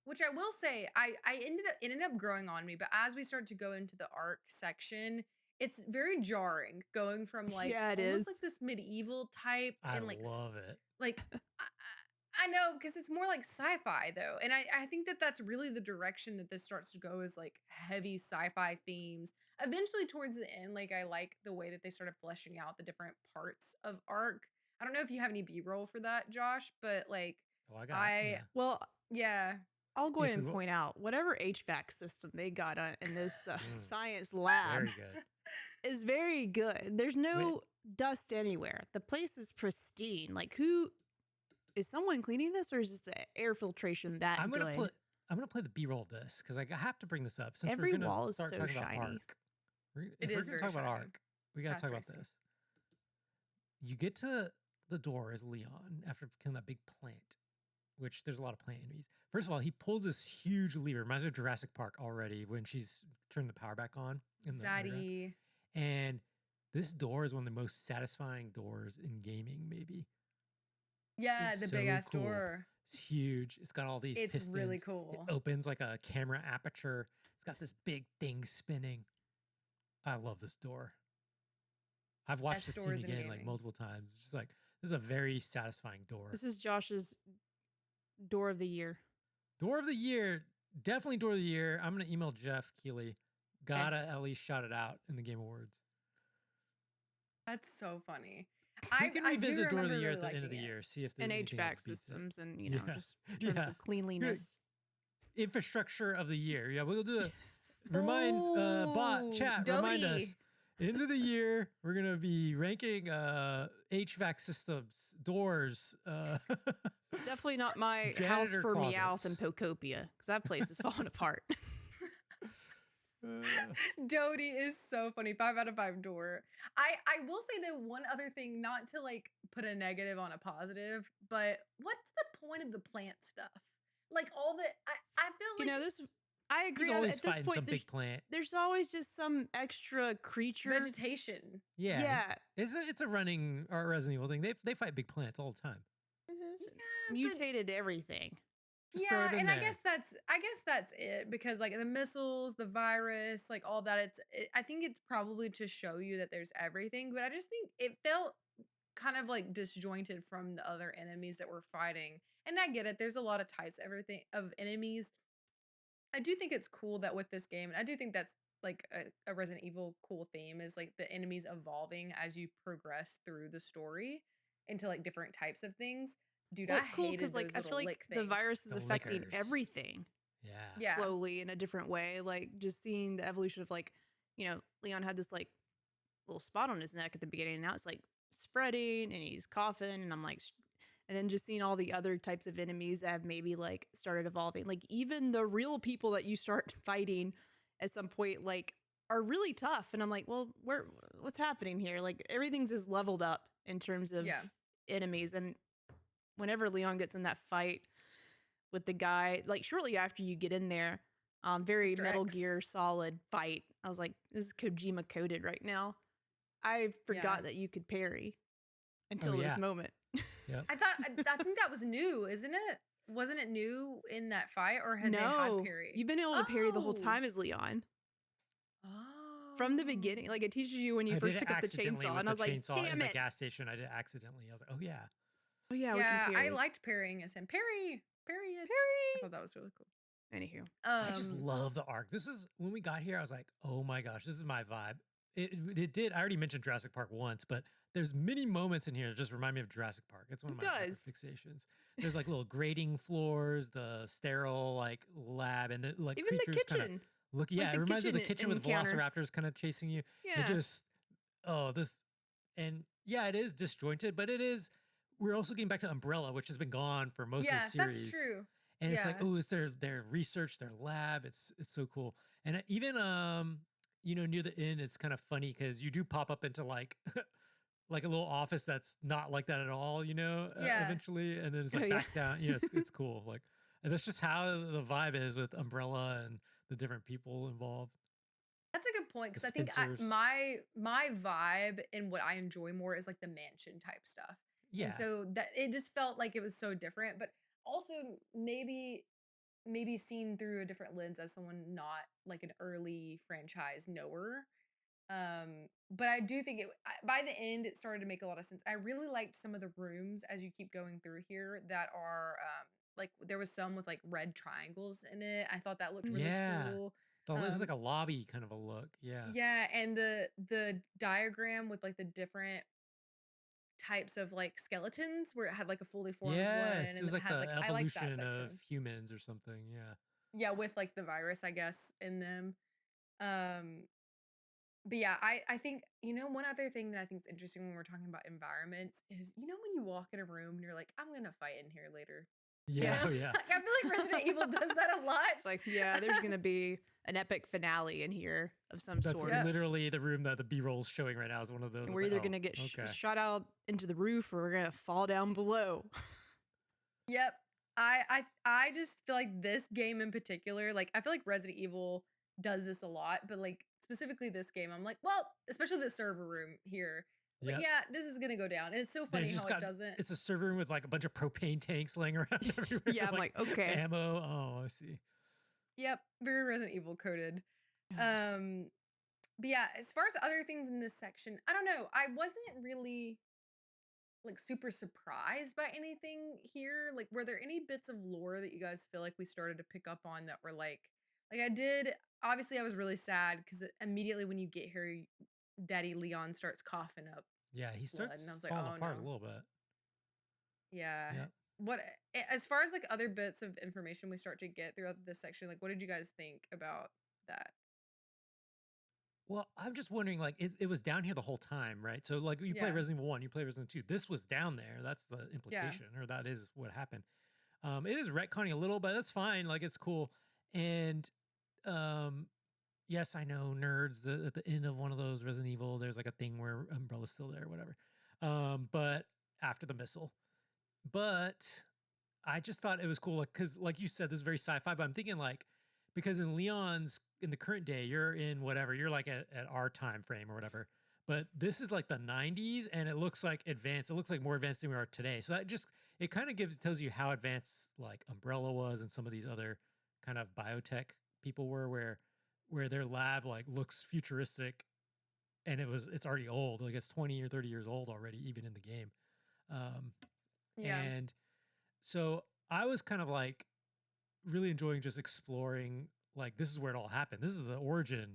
Which I will say, it ended up growing on me, but as we start to go into the arc section, it's very jarring going from like Yeah, it almost is. like this medieval type I and like love it. like I know because it's more like sci-fi though, and I think that that's really the direction that this starts to go is like heavy sci-fi themes. Eventually, towards the end, like I like the way that they started fleshing out the different parts of arc. I don't know if you have any B-roll for that, Josh, but like Oh, I got I- yeah. Well, yeah, I'll go If ahead we and wa- point out whatever HVAC system they got in this Mm. science lab Very good. is very good. There's no dust anywhere. The place is pristine. Like, who is someone cleaning this, or is just the air filtration that I'm gonna good? I'm gonna play the B-roll of this because I have to bring this up since Every we're gonna wall is start so talking shiny. about arc. If It we're is gonna very talk about shiny. arc, we gotta Path talk about tracing. this. You get to the door as Leon after killing that big plant, which there's a lot of plant enemies. First of all, he pulls this huge lever. Reminds me of Jurassic Park already when she's turned the power back on in the underground. Zaddy. And this door is one of the most satisfying doors in gaming, maybe. Yeah, It's the big so ass cool. door. It's huge. It's got all these It's pistons. really cool. It opens like a camera aperture. It's got this big thing spinning. I love this door. I've watched Best this scene doors in again like gaming. multiple times. It's just like this is a very satisfying door. This is Josh's door of the year. Door of the year, definitely door of the year. I'm gonna email Jeff Keeley. Gotta at least shout it out in the Game Awards. That's so funny. We can revisit door of the remember year really at the end of the liking it. year, see if there's And anything else HVAC beats it. systems, and you know, Yeah. just in terms Yeah. of cleanliness. Infrastructure of the year. Yeah, we'll do a remind bot chat. Remind Doty. us. End of the year, we're gonna be ranking HVAC systems, doors. It's definitely not my house Janitor for Meowth closets. and Pocopia, because that place is falling apart. Doty is so funny. 5 out of 5 door. I will say the one other thing, not to like put a negative on a positive, but what's the point of the plant stuff? Like all the I feel like You know, this. I agree. He's At always this fighting point, some big plant. there's always just some extra creature. vegetation. Yeah, Yeah. it's a running Resident Evil thing. They fight big plants all the time. Yeah, but Mutated everything. Just throw it Yeah, in and there. I guess that's it because like the missiles, the virus, like all that. I think it's probably to show you that there's everything, but I just think it felt kind of like disjointed from the other enemies that we're fighting. And I get it. There's a lot of types of enemies. I do think it's cool that with this game, and I do think that's like a Resident Evil cool theme is like the enemies evolving as you progress through the story into like different types of things. Dude, Well, I it's cool because hated like those I feel little like lick the things. virus is The affecting lickers. everything Yeah. Yeah. slowly in a different way. Like just seeing the evolution of like, Leon had this like little spot on his neck at the beginning, and now it's like spreading and he's coughing, and I'm like, and then just seeing all the other types of enemies that have maybe like started evolving. Like even the real people that you start fighting at some point like are really tough, and I'm like, well, what's happening here? Like everything's just leveled up in terms of Yeah. enemies, and whenever Leon gets in that fight with the guy, like shortly after you get in there, very Mr. Metal X. Gear Solid fight. I was like, this is Kojima coded right now. I forgot Yeah. that you could parry Oh until this yeah. moment. Yep. I think that was new, isn't it? Wasn't it new in that fight or had they had No, parry? you've been able to parry the whole Oh. time as Leon from the beginning. Oh. Like it teaches you when you I did first it pick up the accidentally chainsaw, with and I the was like, chainsaw in damn the it. gas station. I did it accidentally. I was like, oh yeah. Oh yeah, we Yeah, can I parry. liked parrying as him. Parry. Parry it. I Parry. thought that was really cool. Anywho, I just love the arc. This is when we got here. I was like, oh my gosh, this is my vibe. It did. I already mentioned Jurassic Park once, but there's many moments in here that just remind me of Jurassic Park. It's one of it my favorite does. fixations. There's like little grading floors, the sterile like lab, and the like Even the creatures kind of kitchen. look. Yeah, Like it the reminds me of the kitchen kitchen with encounter. velociraptors kind of chasing you. It Yeah. just this and yeah, it is disjointed, but it is. We're also getting back to Umbrella, which has been gone for most of the Yeah, series. that's true. And it's like, Yeah. oh, it's their research, their lab. It's so cool. And even near the end, it's kind of funny because you do pop up into like like a little office that's not like that at all, Yeah. eventually, and then it's Oh, like yeah. back down. It's cool. Like, and that's just how the vibe is with Umbrella and the different people involved. That's a good point The because I think Spencers. my vibe and what I enjoy more is like the mansion type stuff. Yeah. And so that it just felt like it was so different, but also maybe seen through a different lens as someone not like an early franchise knower. But I do think by the end it started to make a lot of sense. I really liked some of the rooms as you keep going through here that are like there was some with like red triangles in it. I thought that looked really Yeah. cool. It was like a lobby kind of a look. Yeah. Yeah, and the diagram with like the different types of like skeletons where it had like a fully formed one Yes. and It was then it like had the like I like that evolution of section. humans or something. Yeah. Yeah, with like the virus, I guess, in them. Um but yeah, I think one other thing that I think is interesting when we're talking about environments is when you walk in a room and you're like, I'm gonna fight in here later. Yeah. Oh, yeah. Like, I feel like Resident Evil does that a lot. It's like, yeah, there's gonna be an epic finale in here of some That's sort. Yeah. literally the room that the B-roll is showing right now is one of those. And It's we're like, either oh, gonna get okay. shot out into the roof, or we're gonna fall down below. Yep. I just feel like this game in particular, like I feel like Resident Evil does this a lot, but like specifically this game, I'm like, well, especially the server room here. It's like, Yep. yeah, this is gonna go down. And it's so They funny just how it doesn't. It's a server room with like a bunch of propane tanks laying around everywhere. Yeah, I'm like, okay. Ammo. Oh, I see. Yep, very Resident Evil coded. Yeah. But yeah, as far as other things in this section, I don't know. I wasn't really like super surprised by anything here. Like, were there any bits of lore that you guys feel like we started to pick up on that were like I did? Obviously, I was really sad because immediately when you get here, Daddy Leon starts coughing up Yeah, he blood, starts and I was like, falling oh apart a no. little bit. Yeah. Yeah. What as far as like other bits of information we start to get throughout this section, like what did you guys think about that? Well, I'm just wondering, like, it was down here the whole time, right? So, like, you play Yeah. Resident Evil 1, you play Resident 2. This was down there. That's the Yeah. implication, or that is what happened. It is retconning a little, but that's fine. Like, it's cool. And yes, I know nerds. At the end of one of those Resident Evil, there's like a thing where Umbrella's still there, or whatever. But after the missile. But I just thought it was cool, because like you said, this is very sci-fi. But I'm thinking like, because in the current day, you're in whatever, you're like at our time frame or whatever. But this is like the 90s, and it looks like advanced. It looks like more advanced than we are today. So that just it kind of tells you how advanced like Umbrella was and some of these other kind of biotech people were, where their lab like looks futuristic, and it's already old, like it's 20 or 30 years old already, even in the game. Um, Yeah. and so I was kind of like really enjoying just exploring, like, this is where it all happened. This is the origin,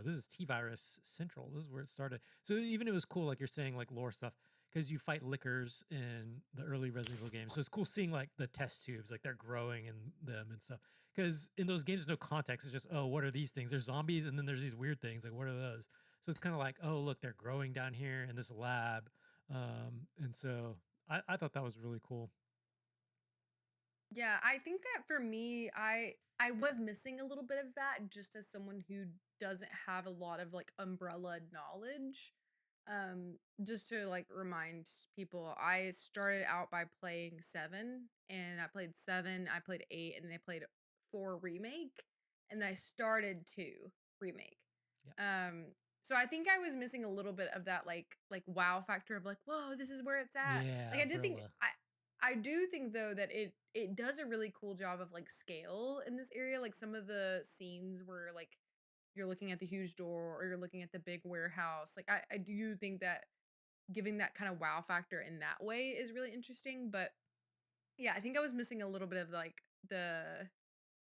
this is T-Virus Central. This is where it started. So even it was cool, like you're saying, like lore stuff, because you fight lickers in the early Resident Evil games. So it's cool seeing like the test tubes, like they're growing in them and stuff. Because in those games, there's no context. It's just, oh, what are these things? There's zombies, and then there's these weird things. Like, what are those? So it's kind of like, oh, look, they're growing down here in this lab. And so I thought that was really cool. Yeah, I think that for me, I was missing a little bit of that just as someone who doesn't have a lot of like umbrella knowledge. Just to like remind people, I started out by playing 7 and I played 7, I played 8, and then I played 4 remake, and then I started 2 remake. Yeah. So I think I was missing a little bit of that like wow factor of like, whoa, this is where it's at. Yeah, Like I did think Umbrella. I do think though that it does a really cool job of like scale in this area. Like some of the scenes where like you're looking at the huge door or you're looking at the big warehouse. Like I do think that giving that kind of wow factor in that way is really interesting. But yeah, I think I was missing a little bit of like the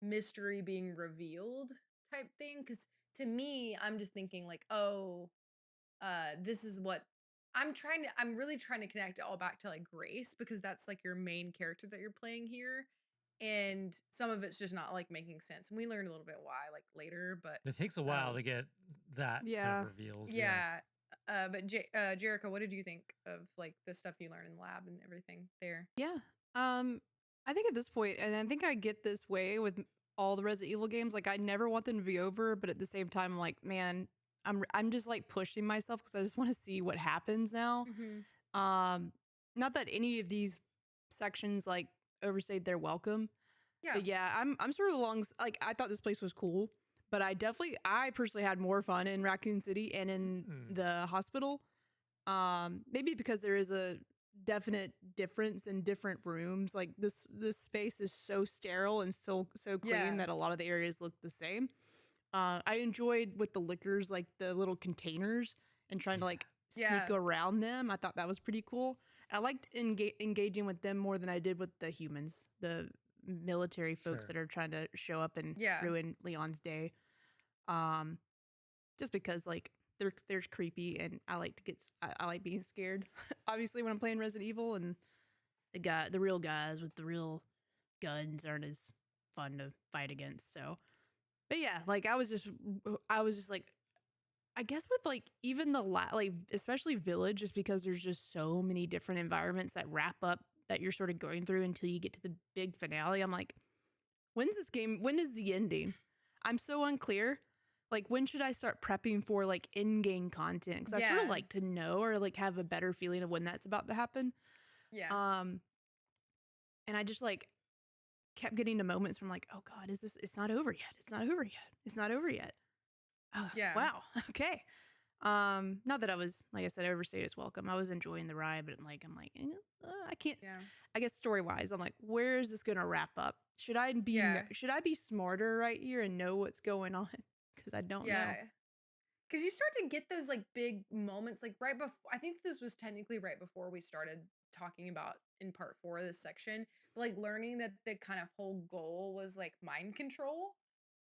mystery being revealed type thing. Cause to me, I'm just thinking like, oh, this is what I'm really trying to connect it all back to like Grace, because that's like your main character that you're playing here. And some of it's just not like making sense. And we learn a little bit why like later, but It takes a while um to get that kind of Yeah. reveals. Yeah. yeah. But Jerica, what did you think of like the stuff you learned in the lab and everything there? Yeah. I think at this point, and I think I get this way with all the Resident Evil games, like I never want them to be over, but at the same time, I'm like, man, I'm just like pushing myself because I just want to see what happens now. Mm-hmm. Um, not that any of these sections like overstayed their welcome, Yeah. but yeah, I'm sort of like I thought this place was cool, but I personally had more fun in Raccoon City and in Hmm. the hospital. Maybe because there is a definite difference in different rooms. Like this space is so sterile and so clean Yeah. that a lot of the areas look the same. I enjoyed with the liquors, like the little containers and trying to Yeah. like Yeah. sneak around them. I thought that was pretty cool. I liked engaging with them more than I did with the humans, the military folks Sure. that are trying to show up and Yeah. ruin Leon's day. Um, just because like they're creepy and I like to I like being scared. Obviously, when I'm playing Resident Evil, and the real guys with the real guns aren't as fun to fight against. So, but yeah, like I was just like, I guess with like even like especially Village, just because there's just so many different environments that wrap up that you're sort of going through until you get to the big finale. I'm like, when's this game? When is the ending? I'm so unclear. Like, when should I start prepping for like in-game content? Because I sort of Yeah. like to know or like have a better feeling of when that's about to happen. Yeah. And I just like kept getting to moments from like, oh God, is this? It's not over yet. It's not over yet. It's not over yet. Oh, Yeah. wow. Okay. Not that I was, like I said, overstayed its welcome. I was enjoying the ride, but I'm like, I can't. Yeah. I guess story wise, I'm like, where is this gonna wrap up? Should I be smarter right here and know what's going on? Because I don't know. Yeah. Because you start to get those like big moments, like right before. I think this was technically right before we started talking about in part 4 of this section, but like learning that the kind of whole goal was like mind control.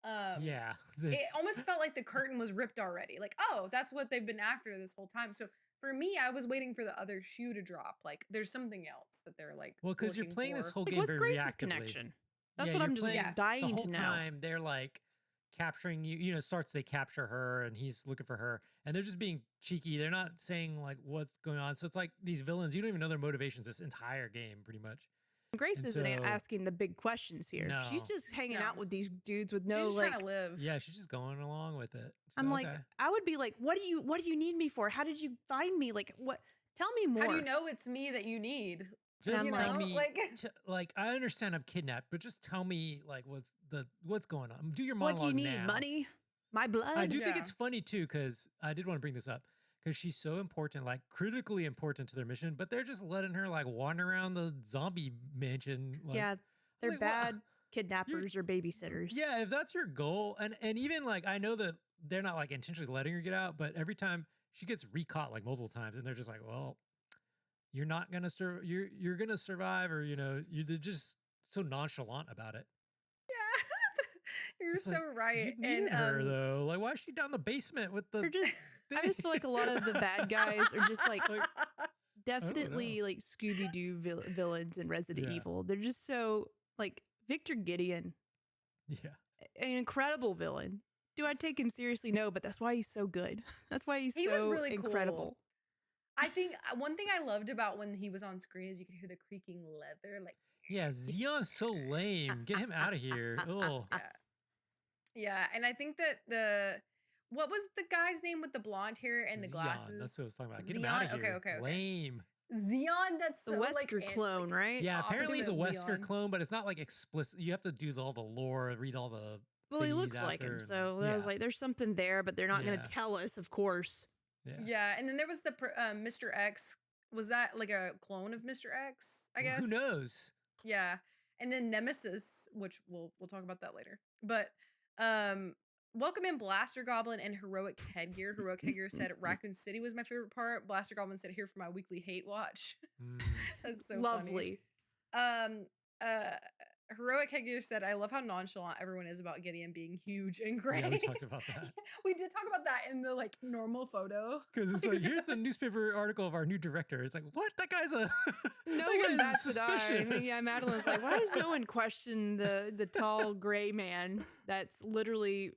Yeah. It almost felt like the curtain was ripped already. Like, oh, that's what they've been after this whole time. So for me, I was waiting for the other shoe to drop. Like, there's something else that they're like Well, because you're looking playing this for. whole Like, game what's very Grace's reactively. connection? That's Yeah, what you're I'm just playing Yeah. the dying whole to know. time. They're like capturing you. It starts they capture her, and he's looking for her, and they're just being cheeky. They're not saying like what's going on. So it's like these villains. You don't even know their motivations this entire game, pretty much. Grace And isn't so asking the big questions here. She's no, just hanging No. out with these dudes with She's no just like. trying to live. yeah, she's just going along with it. So, I'm like, okay. I would be like, what do you need me for? How did you find me? Like, what? Tell me more. How do you know it's me that you need? Just I'm tell like- me, like like I understand I'm kidnapped, but just tell me like what's going on. Do your What monologue do you need? now. Money? My blood? I do think Yeah. it's funny too, because I did want to bring this up, because she's so important, like critically important to their mission, but they're just letting her like wander around the zombie mansion. Like, Yeah, I was they're like, what? bad You're kidnappers or babysitters. yeah, if that's your goal, and even like I know that they're not like intentionally letting her get out, but every time she gets recaught like multiple times, and they're just like, well, you're not gonna you're gonna survive, or they're just so nonchalant about it. Yeah. You're It's so like you right. And needed her though. Like, why is she down the basement with the They're just, I thing? just feel like a lot of the bad guys are just like Like, I don't know. definitely like Scooby Doo villains in Resident Yeah. Evil. They're just so like Victor Gideon, Yeah. an incredible villain. Do I take him seriously? No, but that's why he's so good. That's why he's He was so really incredible. cool. I think one thing I loved about when he was on screen is you could hear the creaking leather. Like, Yeah, Xeon's so lame. Get him out of here. Oh. yeah. Yeah. And I think that what was the guy's name with the blonde hair and the Xeon, glasses? that's what I was talking about. Get him out of Xeon? here. Okay. Lame. Xeon, that's The so Wesker clone, right? Yeah, apparently he's a opposite Wesker Leon. clone, but it's not like explicit. You have to do all the lore, read all the. Well, he thingies looks like after, him, and- so I was like, "There's something there," but they're not going Yeah. to tell us, of course. yeah. Yeah. And then there was the Mr. X. Was that like a clone of Mr. X? I guess. Who knows? Yeah. And then Nemesis, which we'll talk about that later. But welcome in Blaster Goblin and Heroic Headgear. Heroic Headgear said Raccoon City was my favorite part. Blaster Goblin said here for my weekly hate watch. Mm. That's so Lovely. funny. Heroic Headgear said, I love how nonchalant everyone is about Gideon being huge and gray. Yeah, we talked about that. We did talk about that in the like normal photo. Because it's like, here's the newspaper article of our new director. It's like, what? That guy's a No that one guy's bats an eye. I mean, yeah, Madeline's like, why does no one question the tall gray man that's literally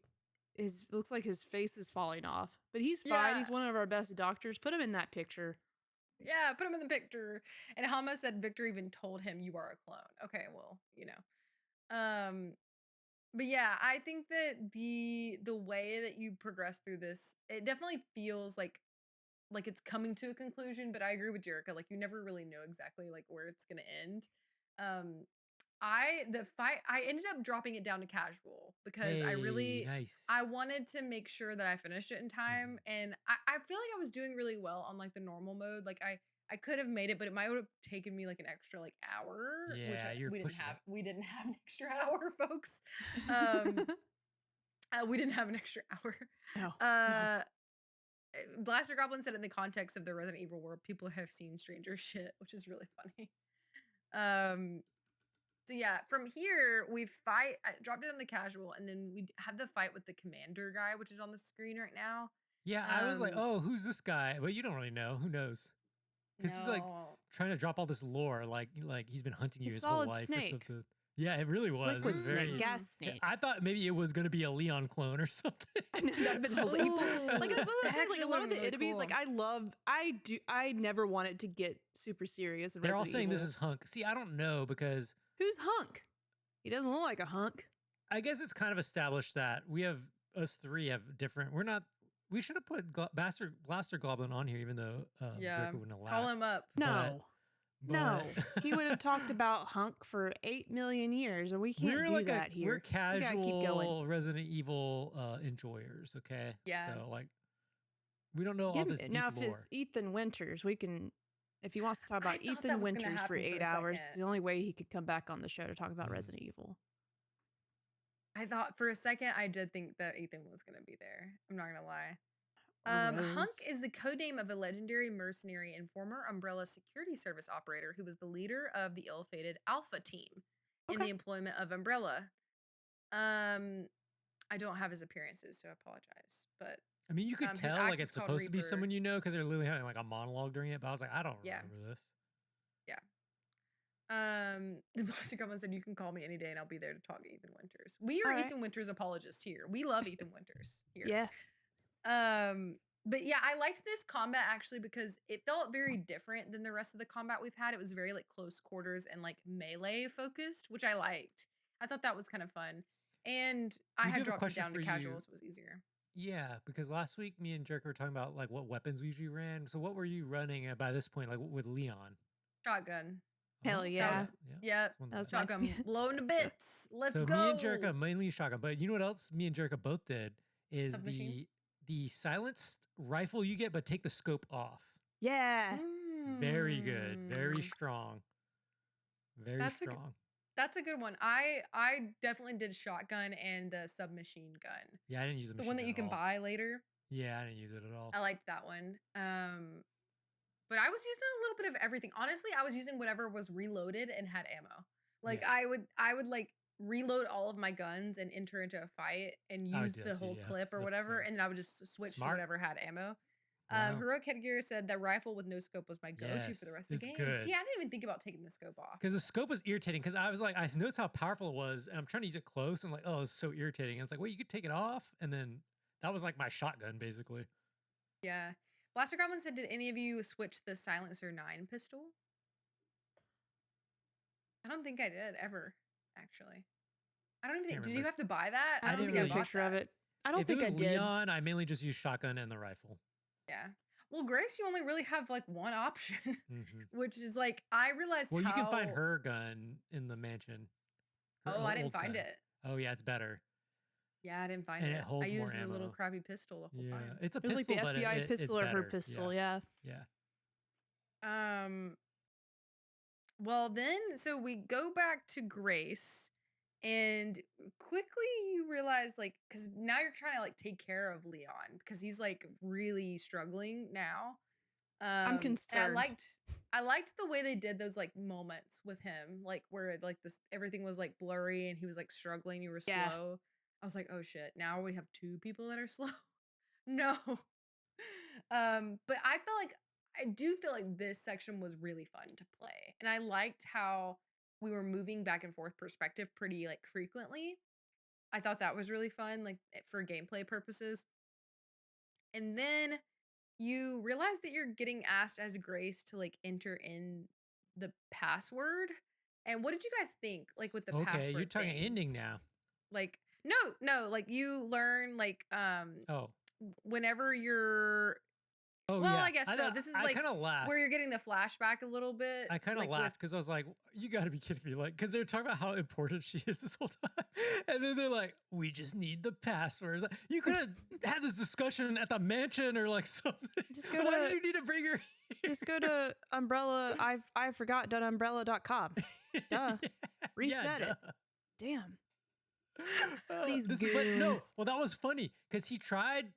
looks like his face is falling off, but he's fine. Yeah. He's one of our best doctors. Put him in that picture. Yeah, put him in the picture. And Hama said Victor even told him you are a clone. Okay, well, but yeah, I think that the way that you progress through this, it definitely feels like it's coming to a conclusion, but I agree with Jerica. Like, you never really know exactly like where it's gonna end. I ended up dropping it down to casual because nice. I wanted to make sure that I finished it in time, and I feel like I was doing really well on like the normal mode. Like I could have made it, but it might have taken me like an extra like hour. Yeah, which we didn't have. We didn't have an extra hour, folks. We didn't have an extra hour. No. Blaster Goblin said in the context of the Resident Evil world, people have seen stranger shit, which is really funny. So yeah, from here I dropped it on the casual, and then we had the fight with the commander guy, which is on the screen right now. Yeah, I was like, oh, who's this guy? But you don't really know. Who knows? Because he's like trying to drop all this lore, like he's been hunting you his whole Solid life Snake. or something. Yeah, it really was. Liquid It was snake, gas snake. I thought maybe it was going to be a Leon clone or something. That'd been hilarious. Ooh, Like that's what I that said. Like actually a lot of would've the been really enemies, like cool. I never wanted to get super serious. In They're all Resident saying this Evil. is Hunk. See, I don't know because Who's Hunk? He doesn't look like a hunk. I guess it's kind of established that us three have different. We're not. We should have put Blaster Goblin on here, even though Yeah, Jerica wouldn't allow call it. him up. No. No, But- he would have talked about Hunk for 8 million years, and we can't we're do like that here. We're We gotta keep going. casual Resident Evil enjoyers. Okay. Yeah. So like, we don't know all Give this him- deep now, if lore. it's Ethan Winters, we can. If he wants to talk I about thought that Ethan was gonna Winters for happen for 8 a hours, second. the only way he could come back on the show to talk about Mhm. Resident Evil. I thought for a second I did think that Ethan was gonna be there. I'm not gonna lie. Or Hunk Rose. is the codename of a legendary mercenary and former Umbrella security service operator who was the leader of the ill-fated Alpha team in Okay. the employment of Umbrella. I don't have his appearances, so I apologize. But I mean, you could his tell axe like it's is called supposed to be Reaper. someone you know because they're literally having like a monologue during it. But I was like, I don't Yeah. remember this. The Blaster Goblin said, "You can call me any day, and I'll be there to talk to Ethan Winters." We are Alright. Ethan Winters apologists here. We love Ethan Winters here. Yeah. But yeah, I liked this combat actually because it felt very different than the rest of the combat we've had. It was very like close quarters and like melee focused, which I liked. I thought that was kind of fun. And I We do had have a dropped it question down to for casual, you. so it was easier. Yeah, because last week me and Jerica were talking about like what weapons we usually ran. So what were you running by this point, like with Leon? Shotgun. Hell Oh, yeah. that's- Yeah, that's one of that was the my- best. shotgun. Blown to bits. Let's So go. me and Jerica mainly shotgun, but you know what else me and Jerica both did is Submachine? the silenced rifle you get, but take the scope off. Yeah. Very good. Very Mm. strong. Very That's a strong. That's a good one. I definitely did shotgun and the submachine gun. Yeah, I didn't use the The machine one that gun you at can all. buy later. Yeah, I didn't use it at all. I liked that one. But I was using a little bit of everything. Honestly, I was using whatever was reloaded and had ammo. Like Yeah. I would like reload all of my guns and enter into a fight and I would use do the that too, whole yeah. clip or That's whatever, fair. and then I would just switch to Smart. whatever had ammo. Wow. Heroic Headgear said that rifle with no scope was my go-to for the Yes, rest of the it's game. good. See, I didn't even think about taking the scope off. Because the scope was irritating. Because I was like, I noticed how powerful it was, and I'm trying to use it close. And like, oh, it's so irritating. And it's like, wait, you could take it off, and then that was like my shotgun, basically. Yeah. Blaster Goblin said, did any of you switch the Silencer 9 pistol? I don't think I did ever, actually. I don't even think, Can't did you remember. have to buy that? I don't just think got I a bought picture of that. it. I don't If think it I was did. Leon, I mainly just used shotgun and the rifle. Yeah. Well, Grace, you only really have like one option, Mhm. which is like, I realized Well, how. you can find her gun in the mansion. Her Oh, I didn't old find gun. it. Oh yeah, it's better. Yeah, I didn't find And it. it I holds more used the little ammo. crappy pistol the whole Yeah, time. it's a It was like the pistol, but FBI it's pistol or her better. pistol. Yeah. Yeah. Yeah. Well, then, so we go back to Grace, and quickly you realize, like, because now you're trying to like take care of Leon because he's like really struggling now. I'm And concerned. I liked the way they did those like moments with him, like where like this everything was like blurry and he was like struggling. You were Yeah. slow. I was like, oh shit! Now we have two people that are slow. No. But I do feel like this section was really fun to play. And I liked how we were moving back and forth perspective pretty like frequently. I thought that was really fun, like for gameplay purposes. And then you realize that you're getting asked as Grace to like enter in the password. And what did you guys think? Like with the Okay, password you're talking thing? ending now. Like, no, like you learn like Oh. whenever you're Oh well, yeah. I guess so. This is I like kind of laughed. where you're getting the flashback a little bit. I kind of like laughed because I was like, you got to be kidding me. Like, because they're talking about how important she is this whole time. And then they're like, we just need the passwords. Like, you could have had this discussion at the mansion or like something. Just go Why to- did you need to bring her here? Just go to Umbrella. I forgot umbrella.com. Duh. Reset it. duh. Damn. These But no, goons. well, that was funny because he tried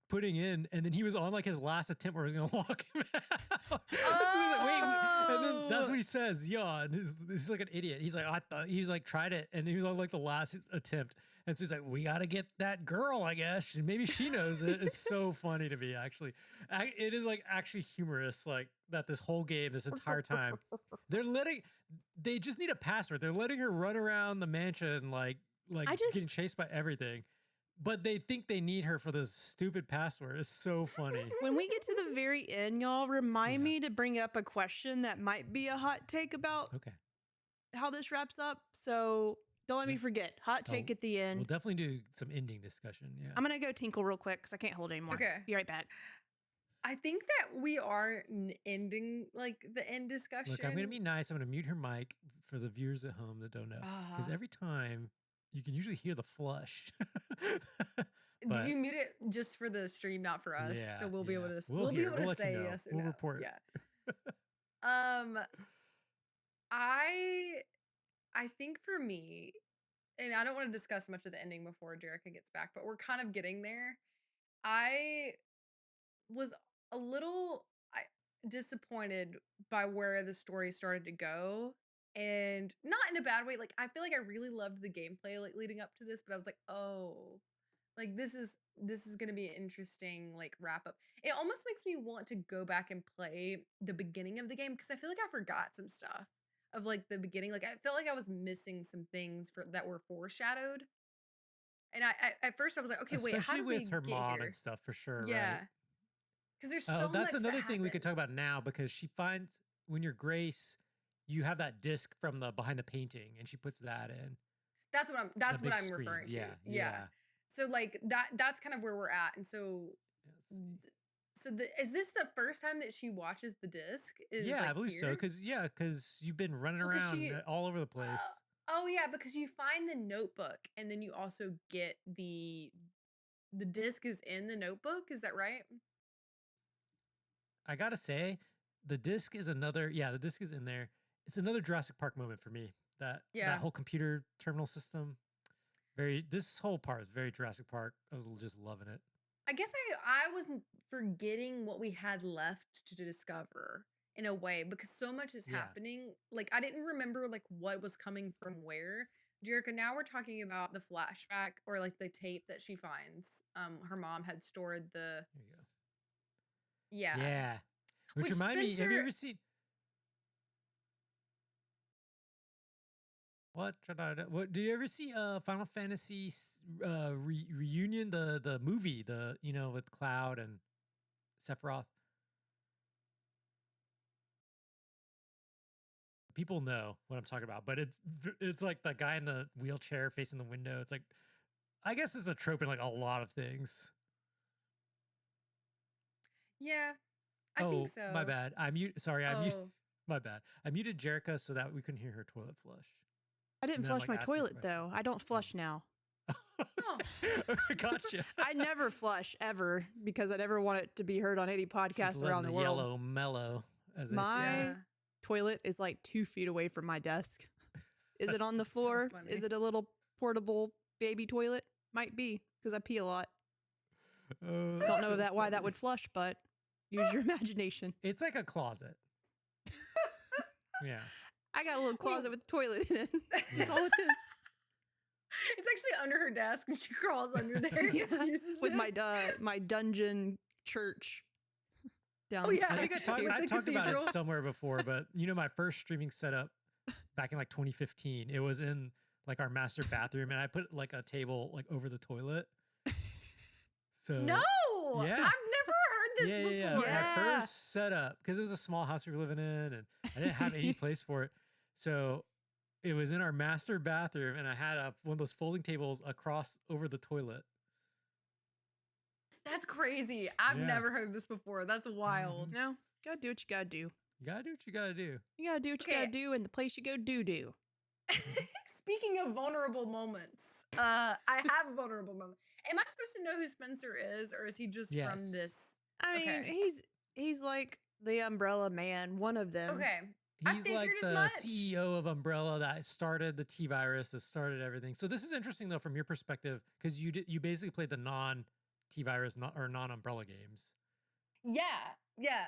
putting in, and then he was on like his last attempt where he was gonna lock him out. So he's like, wait, and then that's what he says. Yawn. He's like an idiot. He's like, I thought he's like tried it, and he was on like the last attempt, and so he's like, we gotta get that girl, I guess. Maybe she knows it. It's so funny to me, actually. It is like actually humorous, like that this whole game, this entire time, they just need a password. They're letting her run around the mansion like getting chased by everything. But they think they need her for this stupid password. It's so funny. When we get to the very end, y'all remind me to bring up a question that might be a hot take about how this wraps up. So don't let me forget. Hot take at the end. We'll definitely do some ending discussion. Yeah. I'm going to go tinkle real quick because I can't hold it anymore. Okay. Be right back. I think that we are ending like the end discussion. Look, I'm going to be nice. I'm going to mute her mic for the viewers at home that don't know. Because every time you can usually hear the flush. Did you mute it just for the stream, not for us? Yeah, so we'll be able to we'll be able to say you know. yes or we'll no. report. Yeah. I think for me, and I don't want to discuss much of the ending before Jerica gets back, but we're kind of getting there. I was a little disappointed by where the story started to go, and not in a bad way. Like I feel like I really loved the gameplay like leading up to this, but I was like, oh, like this is gonna be an interesting like wrap up. It almost makes me want to go back and play the beginning of the game because I feel like I forgot some stuff of like the beginning. Like I felt like I was missing some things that were foreshadowed. And I at first I was like, okay, wait, how did we with her get mom here? and stuff for sure. Yeah. Right? Because there's so much. That's another thing we could talk happens. about now because she finds when you're Grace, you have that disc from the behind the painting, and she puts that in. That's what I'm referring to. Yeah. So like that's kind of where we're at, and so is this the first time that she watches the disc? I believe so. Because you've been running around all over the place. Oh yeah, because you find the notebook, and then you also get the the disc is in the notebook. Is that right? I gotta say, the disc is the disc is in there. It's another Jurassic Park moment for me. That Yeah. whole computer terminal system. This whole part is very Jurassic Park. I was just loving it. I guess I wasn't forgetting what we had left to discover in a way because so much is Yeah. happening. Like I didn't remember like what was coming from where. Jerica, now we're talking about the flashback or like the tape that she finds. Her mom had stored the There you go. yeah. Yeah. Which Which remind me, have you Spencer ever seen what do you ever see Final Fantasy reunion, the movie, with Cloud and Sephiroth? People know what I'm talking about, but it's like the guy in the wheelchair facing the window. It's like, I guess it's a trope in like a lot of things. Yeah, I think Oh, my so. bad. Sorry, I muted. Oh. My bad. I muted Jerica so that we couldn't hear her toilet flush. I didn't And then I'm flush like my asking a toilet though. I don't flush now. Oh. Gotcha. I never flush ever because I never want it to be heard on any Just podcast letting around the world. yellow mellow, as they My say. Yeah. toilet is like 2 feet away from my desk. Is it on the That's so floor? funny. Is it a little portable baby toilet? Might be because I pee a lot. Oh, Don't that's know so why that funny. would flush, but use your imagination. It's like a closet. Yeah. I got a little closet with a toilet in it. That's Yeah. all it is. It's actually under her desk and she crawls under there. Yeah, and uses with it. my dungeon church down. Oh, yeah. I think I With the talked about it cathedral. somewhere before, but my first streaming setup back in like 2015, it was in like our master bathroom, and I put like a table like over the toilet. So No, yeah. I've never heard this yeah, before. Yeah. My first setup, because it was a small house we were living in, and I didn't have any place for it, so it was in our master bathroom, and I had one of those folding tables across over the toilet. That's crazy. I've Yeah. never heard this before. That's wild. No, gotta do what you gotta do. You gotta do what you gotta do. You gotta do what you Okay. gotta do, and the place you go do. Speaking of vulnerable moments, I have a vulnerable moment. Am I supposed to know who Spencer is, or is he just from Yes. this? I mean, Okay. he's like the umbrella man, one of them. Okay. I He's like figured as the much. CEO of Umbrella that started the T virus, that started everything. So this is interesting though from your perspective, because you basically played the non T virus or non Umbrella games. Yeah.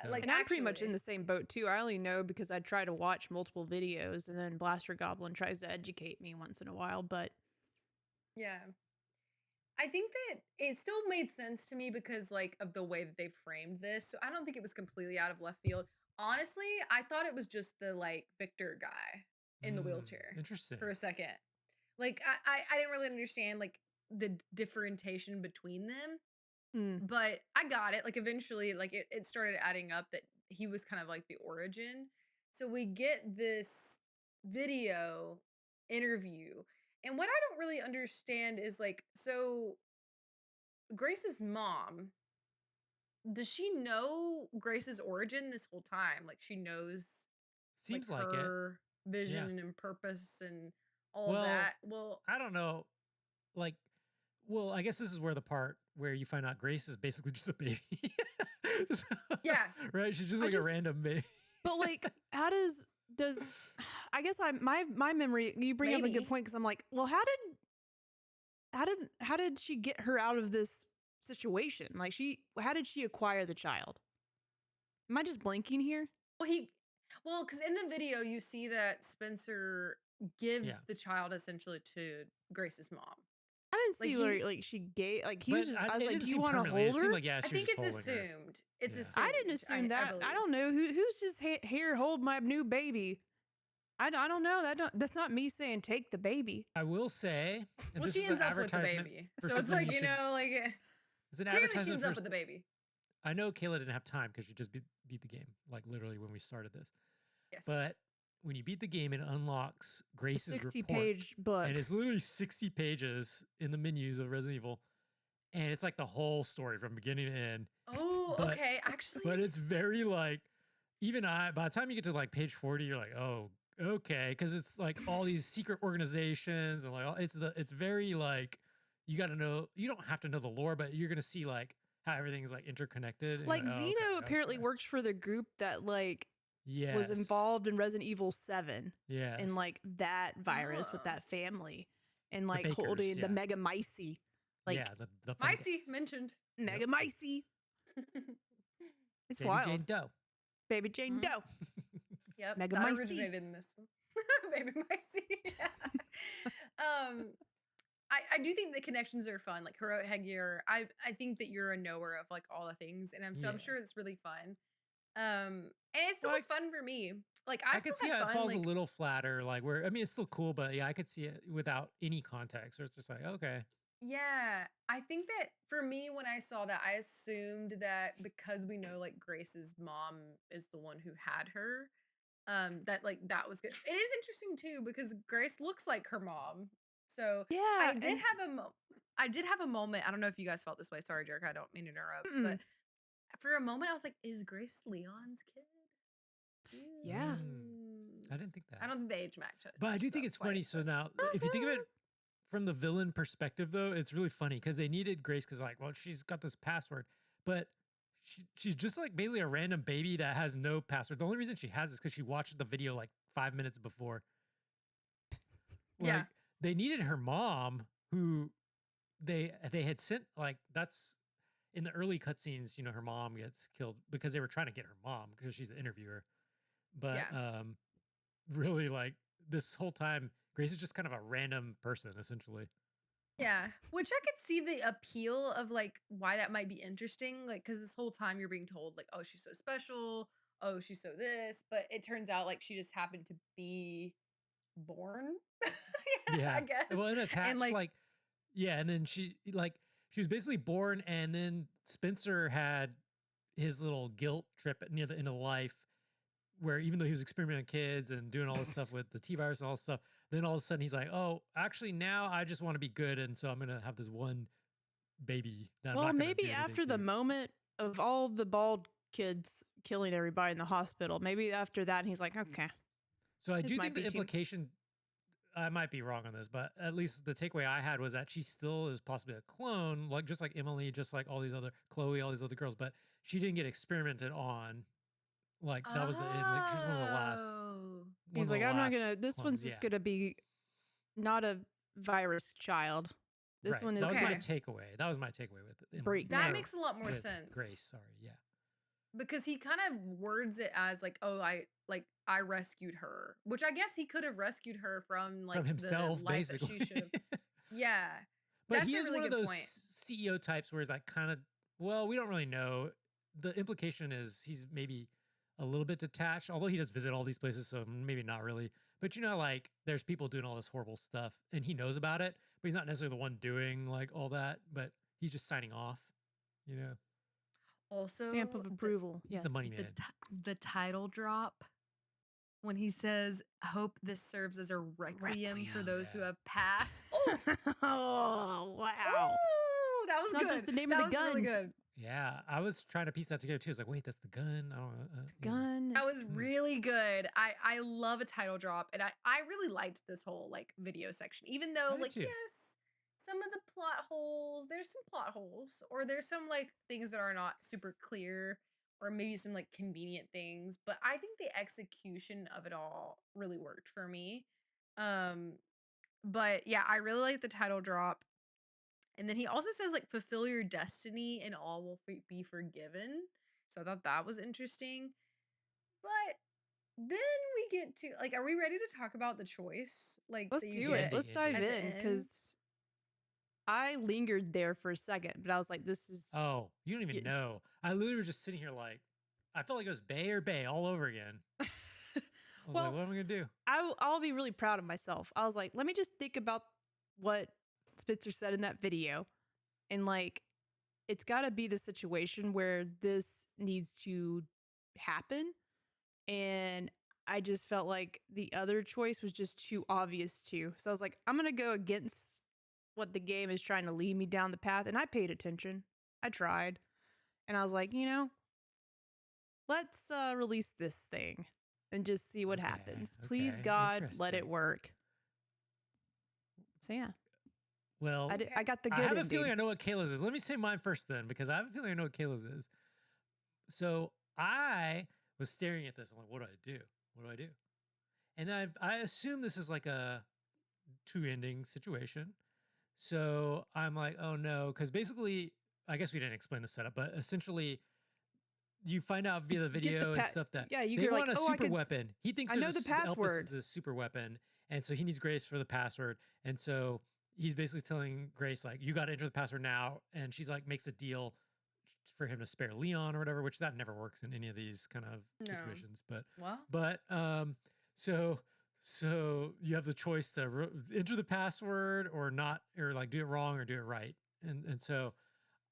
So- Like And I'm pretty much actually. in the same boat too. I only know because I try to watch multiple videos, and then Blaster Goblin tries to educate me once in a while. But Yeah. I think that it still made sense to me because like of the way that they framed this. So I don't think it was completely out of left field. Honestly, I thought it was just the like Victor guy in the wheelchair Interesting. for a second. Like I didn't really understand like the differentiation between them. But I got it. Like eventually, like it started adding up that he was kind of like the origin. So we get this video interview. And what I don't really understand is like, so Grace's mom, does she know Grace's origin this whole time? Like she knows Seems like like it. her vision and purpose and all Well, of that. Well, I don't know. Like, well, I guess this is where the part where you find out Grace is basically just a baby. Yeah. Right? She's just I like a just- rand baby. but like, how does I guess my memory? You bring up a Maybe. good point because I'm like, well, how did she get her out of this situation? Like, how did she acquire the child? Am I just blanking here? Well, because in the video you see that Spencer gives Yeah. the child essentially to Grace's mom. I didn't see Like, where like she gave like he But was just. I was it like, didn't do you seem want to permanently. It hold seemed her? like, yeah, I she was think just it's holding her. assumed. It's Yeah. assumed. I didn't assume that. I believe. don't know who's just here. Hold my new baby. I don't know. That's not me saying take the baby. I will say, and Well, this she is an ends up with the advertisement baby, for so it's something like you should- like It's an clearly she advertisement ends for up with the baby. I know Kayla didn't have time because she just beat the game, like literally when we started this. Yes. But when you beat the game, it unlocks A Grace's 60-page book. and it's literally 60 pages in the menus of Resident Evil, and it's like the whole story from beginning to end. Oh, but- okay. Actually, But it's very like, even by the time you get to like page 40, you're like, oh, okay, because it's like all these secret organizations and like it's very like, you got to know. You don't have to know the lore, but you're gonna see like how everything's like interconnected. And Like you're like, Xeno oh, okay, apparently okay. works for the group that like was Yes. involved in Resident Evil 7 Yes. and like that virus with Oh. that family and like Bakers, holding the yeah. Mega Mycey. Like yeah, the Micey fungus. mentioned. Mega Mycey. It's Baby wild. Jane Doe. Baby Jane Mhm. Doe. Yep, Mega that Mycey. originated in this one. Baby Micey. I do think the connections are fun. Like heroic headgear. I think that you're a knower of like all the things, and I'm Yeah. sure it's really fun. And it still Well, was fun for me. Like I still could see had how fun. it falls like, a little flatter. Like where I mean, it's still cool, but yeah, I could see it without any context. Where it's just like, okay, yeah, I think that for me, when I saw that, I assumed that because we know like Grace's mom is the one who had her, that like that was good. It is interesting too because Grace looks like her mom. So Yeah. I did and- have a moment. I don't know if you guys felt this way. Sorry, Jerica, I don't mean to interrupt, Mm-mm. but for a moment I was like, is Grace Leon's kid? Yeah. I didn't think that. I don't think the age match. But I do think it's funny. So now, if you think of it from the villain perspective, though, it's really funny because they needed Grace because, like, well, she's got this password, but she's just like basically a random baby that has no password. The only reason she has is because she watched the video like 5 minutes before. Like, Yeah. they needed her mom, who they had sent. Like, that's in the early cutscenes. You know, her mom gets killed because they were trying to get her mom because she's the interviewer. But really, like this whole time, Grace is just kind of a random person, essentially. Yeah, which I could see the appeal of like why that might be interesting. Like, because this whole time you're being told like, oh, she's so special. Oh, she's so this. But it turns out like she just happened to be born. Yeah, I guess. Well, and attached, And, like, yeah, and then she was basically born, and then Spencer had his little guilt trip near the end of life, where even though he was experimenting on kids and doing all this stuff with the T virus and all this stuff, then all of a sudden he's like, oh, actually now I just want to be good, and so I'm gonna have this one baby. That I'm well, not gonna maybe do anything after the to. moment of all the bald kids killing everybody in the hospital, maybe after that he's like, okay. So I This do might think the be too- implication. I might be wrong on this, but at least the takeaway I had was that she still is possibly a clone, like just like Emily, just like all these other Chloe, all these other girls, but she didn't get experimented on. Like that was the end. Like she's one of the last. Oh. He's like, I'm not gonna. This clones, one's just yeah. gonna be not a virus child. This Right. one is That was Okay. my takeaway. That was my takeaway with it. Break That No. makes a lot more with sense. Grace, sorry, yeah. Because he kind of words it as like, oh, I rescued her, which I guess he could have rescued her from like From himself, the life that basically. she should have. Yeah. But That's he a is really one of good those point. CEO types where he's like kind of, well, we don't really know. The implication is he's maybe a little bit detached, although he does visit all these places, so maybe not really. But you know, like there's people doing all this horrible stuff and he knows about it, but he's not necessarily the one doing like all that, but he's just signing off, you know? Also, stamp of approval. He's Yes. the money man. the title drop when he says, "Hope this serves as a requiem for Requiem, those who yeah. have passed." Oh, Oh wow. ooh, that was It's not good. just the name of That the was really gun. good. Yeah, I was trying to piece that together too. I was like, wait, that's the gun. I don't know. Gun. That was really good. I love a title drop, and I really liked this whole like video section, even though did like too. yes, some of the plot holes. There's some plot holes, or there's some like things that are not super clear, or maybe some like convenient things. But I think the execution of it all really worked for me. But yeah, I really like the title drop. And then he also says like fulfill your destiny and all will be forgiven. So I thought that was interesting. But then we get to like, are we ready to talk about the choice? Like, Let's that you do it. get Let's dive at the in end? because I lingered there for a second, but I was like, this is Oh, you don't even Yes. know. I literally was just sitting here like, I felt like it was Bay or Bay all over again. I was Well, like, what am I going to do? I'll be really proud of myself. I was like, let me just think about what Spitzer said in that video. And like, it's got to be the situation where this needs to happen. And I just felt like the other choice was just too obvious too. So I was like, I'm going to go against what the game is trying to lead me down the path. And I paid attention. I tried. And I was like, let's release this thing and just see what Okay, happens. Please, okay, God, let it interesting. work. So yeah. Well, I got the I good have a ending. feeling I know what Kayla's is. Let me say mine first then, because I have a feeling I know what Kayla's is. So I was staring at this. I'm like, what do I do? What do I do? And I assume this is like a 2-ending situation. So I'm like, oh no, because basically, I guess we didn't explain the setup, but essentially, you find out via the You get the video and stuff that yeah, they you're like, want a oh, I super could. weapon. He thinks I know the Elpis password. is this super weapon, and so he needs Grace for the password. And so he's basically telling Grace like, you got to enter the password now, and she's like makes a deal for him to spare Leon or whatever, which that never works in any of these kind of No. situations. Well, But so you have the choice to enter the password or not, or like do it wrong or do it right. And so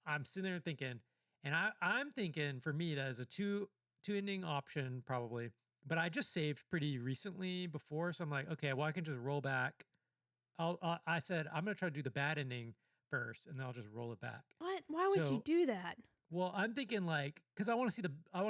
I'm sitting there thinking, and I'm thinking for me that is a two ending option probably, but I just saved pretty recently before, so I'm like, okay, well I can just roll back. I said I'm gonna try to do the bad ending first, and then I'll just roll it back. What? Why would you So, do that? well, I'm thinking like, because I want to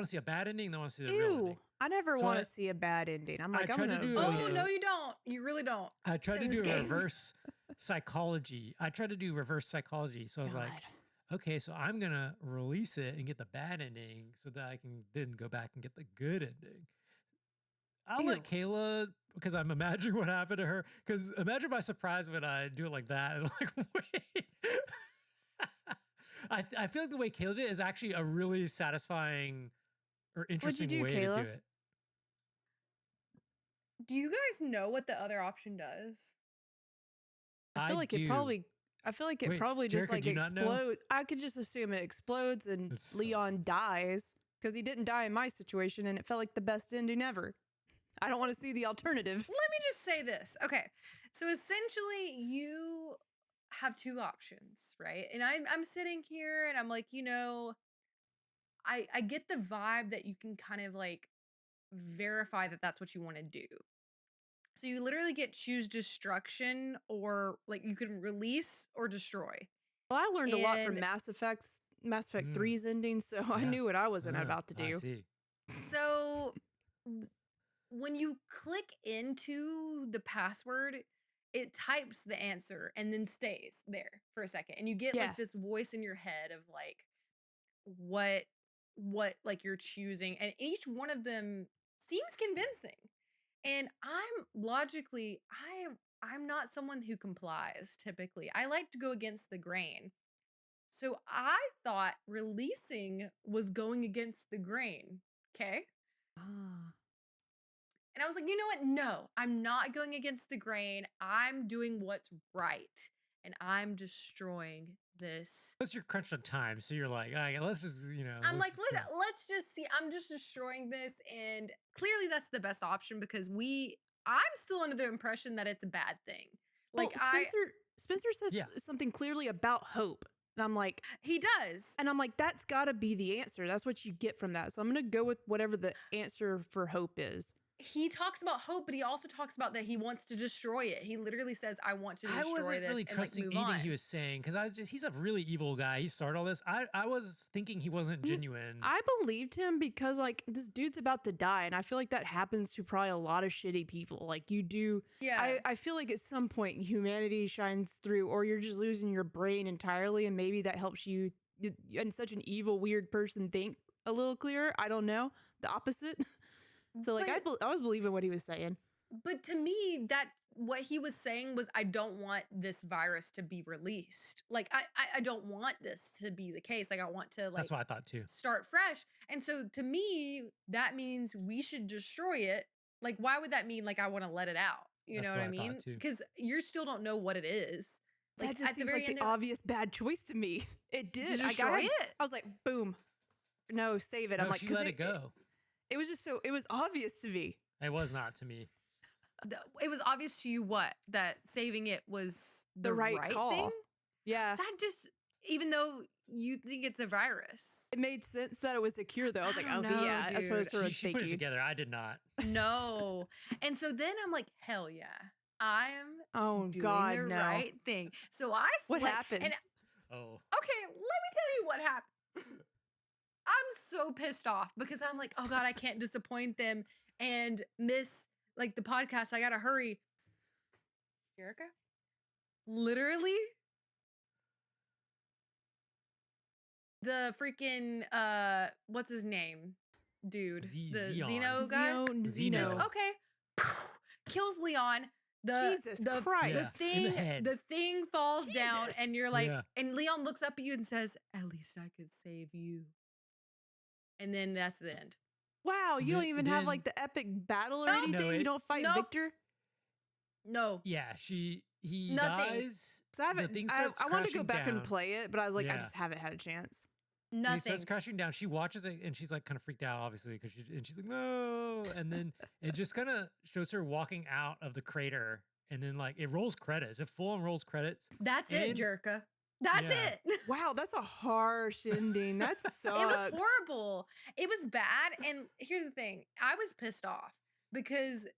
see a bad ending, then I want to see the real ending. Ew! I never So want to see a bad ending. I'm like, I'm tried to gonna do avoid oh it. no, you don't. You really don't. I tried to In do this a case. reverse psychology. I tried to do reverse psychology. So I was like, God. okay, so I'm gonna release it and get the bad ending so that I can then go back and get the good ending. I'll let Kayla, because I'm imagining what happened to her. Because imagine my surprise when I do it like that and I'm like, wait. I feel like the way Kayla did it is actually a really satisfying or interesting do, way Kayla? to do it. Do you guys know what the other option does? I feel like do. it probably. I feel like it Wait, probably just Jerica, like do you not know? explodes. I could just assume it explodes and It's so Leon dies because he didn't die in my situation, and it felt like the best ending ever. I don't want to see the alternative. Let me just say this. Okay. So essentially you have two options, right? And I'm sitting here and I'm like, I get the vibe that you can kind of like verify that that's what you want to do. So you literally get choose destruction, or like you can release or destroy. Well, I learned a lot from And Mass Effect 3's ending, so I Yeah. knew what I wasn't about to I do. see. so when you click into the password, it types the answer and then stays there for a second. And you get Yeah. like this voice in your head of like what like you're choosing. And each one of them seems convincing. And I'm not someone who complies typically. I like to go against the grain. So I thought releasing was going against the grain. Okay. Ah. And I was like, you know what? No, I'm not going against the grain. I'm doing what's right. And I'm destroying this. Plus, you're crunched on time, so you're like, all right, let's just, I'm like, let's just go. let's just see. I'm just destroying this. And clearly that's the best option because I'm still under the impression that it's a bad thing. Like well, Spencer says something clearly about hope. And I'm like, he does. And I'm like, that's got to be the answer. That's what you get from that. So I'm going to go with whatever the answer for hope is. He talks about hope, but he also talks about that he wants to destroy it. He literally says, I want to destroy this. I wasn't really trusting and, like, move anything on. he was saying because he's a really evil guy. He started all this. I was thinking he wasn't genuine. I believed him because like this dude's about to die. And I feel like that happens to probably a lot of shitty people. Like you do. Yeah. I feel like at some point humanity shines through or you're just losing your brain entirely. And maybe that helps you and such an evil, weird person think a little clearer. I don't know. The opposite. So like I was believing what he was saying. But to me, that what he was saying was, I don't want this virus to be released. Like I don't want this to be the case. Like I want to like That's what I thought too. Start fresh. And so to me, that means we should destroy it. Like why would that mean like I want to let it out? You know what I mean? Because you still don't know what it is. Like, that just seems like the obvious bad choice to me. It did. Destroy it. I was like, boom. No, save it. No, I'm like, she let it go. It was just so, it was obvious to me. It was not to me. It was obvious to you what? That saving it was the right call. Thing? Yeah. That just, even though you think it's a virus. It made sense that it was a cure though. I was like, know, yeah, dude. that's what I was sort of She put it together. I did not. No. And so then I'm like, hell yeah. I'm doing the right thing. So I what happens? Okay, let me tell you what happens. I'm so pissed off because I'm like, oh God, I can't disappoint them and miss like the podcast. I gotta hurry. Jerica? Literally the freaking what's his name? Dude. The Xeon. Xeno guy? Xeno. Says, okay. Kills Leon. Jesus Christ. Yeah, in the head. The thing falls down, Jesus. and you're like, Yeah. and Leon looks up at you and says, "At least I could save you." And then that's the end. Wow, you don't Th- even have then- like the epic battle or No. anything. No, You don't fight no. Victor. No. Yeah, he Nothing. dies. 'Cause I The haven't. thing I starts wanted to go crashing back and down. play it, but I was like, I Yeah. just haven't had a chance. And he Nothing. starts crashing down. She watches it and she's like kind of freaked out, obviously, because she's like, no. And then it just kind of shows her walking out of the crater, and then like it rolls credits. It full on rolls credits. That's it, And- Jerica. That's Yeah. it. Wow, that's a harsh ending. That sucks. It was horrible. It was bad. And here's the thing. I was pissed off because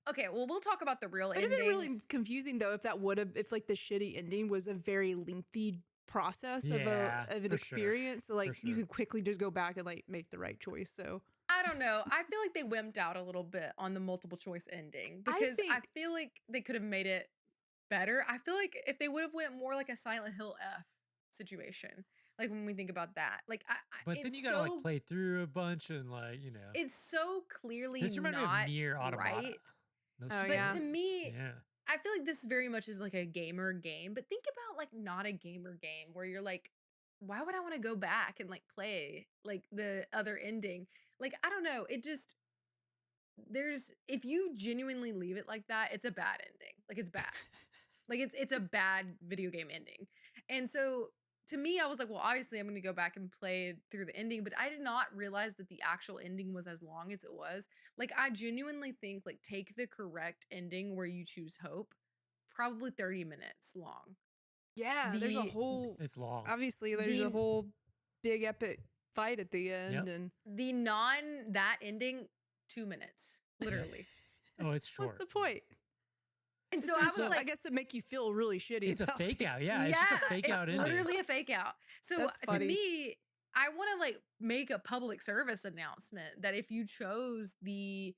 okay, well, we'll talk about the real It'd have ending. been really confusing though if that would have, if like the shitty ending was a very lengthy process of Yeah, an for sure. experience. So like you sure. could quickly just go back and like make the right choice. So I don't know. I feel like they wimped out a little bit on the multiple choice ending I because I think- feel like they could have made it better. I feel like if they would have went more like a Silent Hill F situation, like when we think about that, like But then you gotta like play through a bunch and like, you know. it's so clearly This reminded me of not Nier Automata. right. No Oh, shit. But yeah. to me, Yeah. I feel like this very much is like a gamer game, but think about like not a gamer game where you're like, why would I want to go back and like play like the other ending? Like, I don't know. It just, if you genuinely leave it like that, it's a bad ending. Like, it's bad. Like, it's a bad video game ending. And so to me, I was like, well, obviously I'm going to go back and play through the ending, but I did not realize that the actual ending was as long as it was. Like, I genuinely think, like, take the correct ending where you choose hope, probably 30 minutes long. yeah, there's a The- whole, It's long. obviously there's The- a whole big epic fight at the end. Yep. And The that ending, 2 minutes, literally. Oh, it's short. what's the point? And so It's I was just- like, I guess to make you feel really shitty. It's a about fake it. out. Yeah, it's just a fake out ending. literally a fake out. So That's to funny. me, I want to like make a public service announcement that if you chose the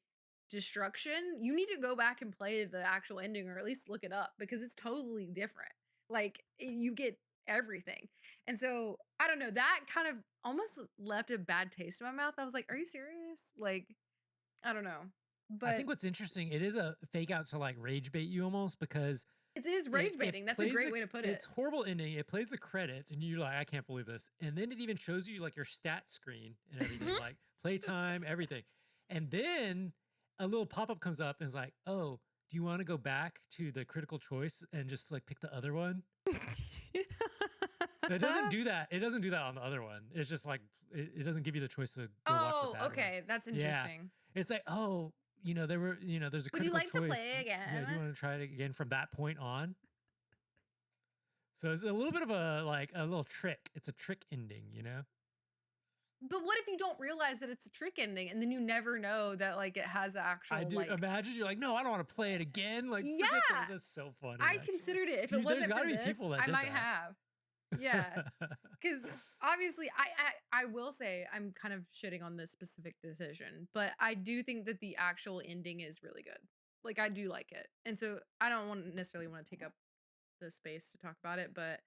destruction, you need to go back and play the actual ending or at least look it up because it's totally different. Like you get everything. And so I don't know, that kind of almost left a bad taste in my mouth. I was like, are you serious? Like, I don't know. But I think what's interesting, it is a fake out to like rage bait you almost because it is rage it baiting. That's a plays great the- way to put It's it. horrible ending. It plays the credits and you're like, I can't believe this. And then it even shows you like your stat screen and everything, Mhm. like playtime, everything. And then a little pop-up comes up and is like, oh, do you want to go back to the critical choice and just like pick the other one? It doesn't do that. It doesn't do that on the other one. It's just like it doesn't give you the choice to go watch Oh, the bad one. okay. That's Yeah. interesting. It's like, oh, there's a Would you critical like to choice. play Yeah, do again? you want to try it again from that point on? So it's a little bit of a little trick. It's a trick ending, you know? But what if you don't realize that it's a trick ending and then you never know that like it has actual I do like imagine you're like, no, I don't want to play it again. Like, forget Yeah. this. That's so funny. I actually. considered it. If There's it wasn't gotta for be this, people that I did might that. have. Yeah. Because obviously I will say I'm kind of shitting on this specific decision, but I do think that the actual ending is really good. Like I do like it. And so I don't necessarily want to take up the space to talk about it, but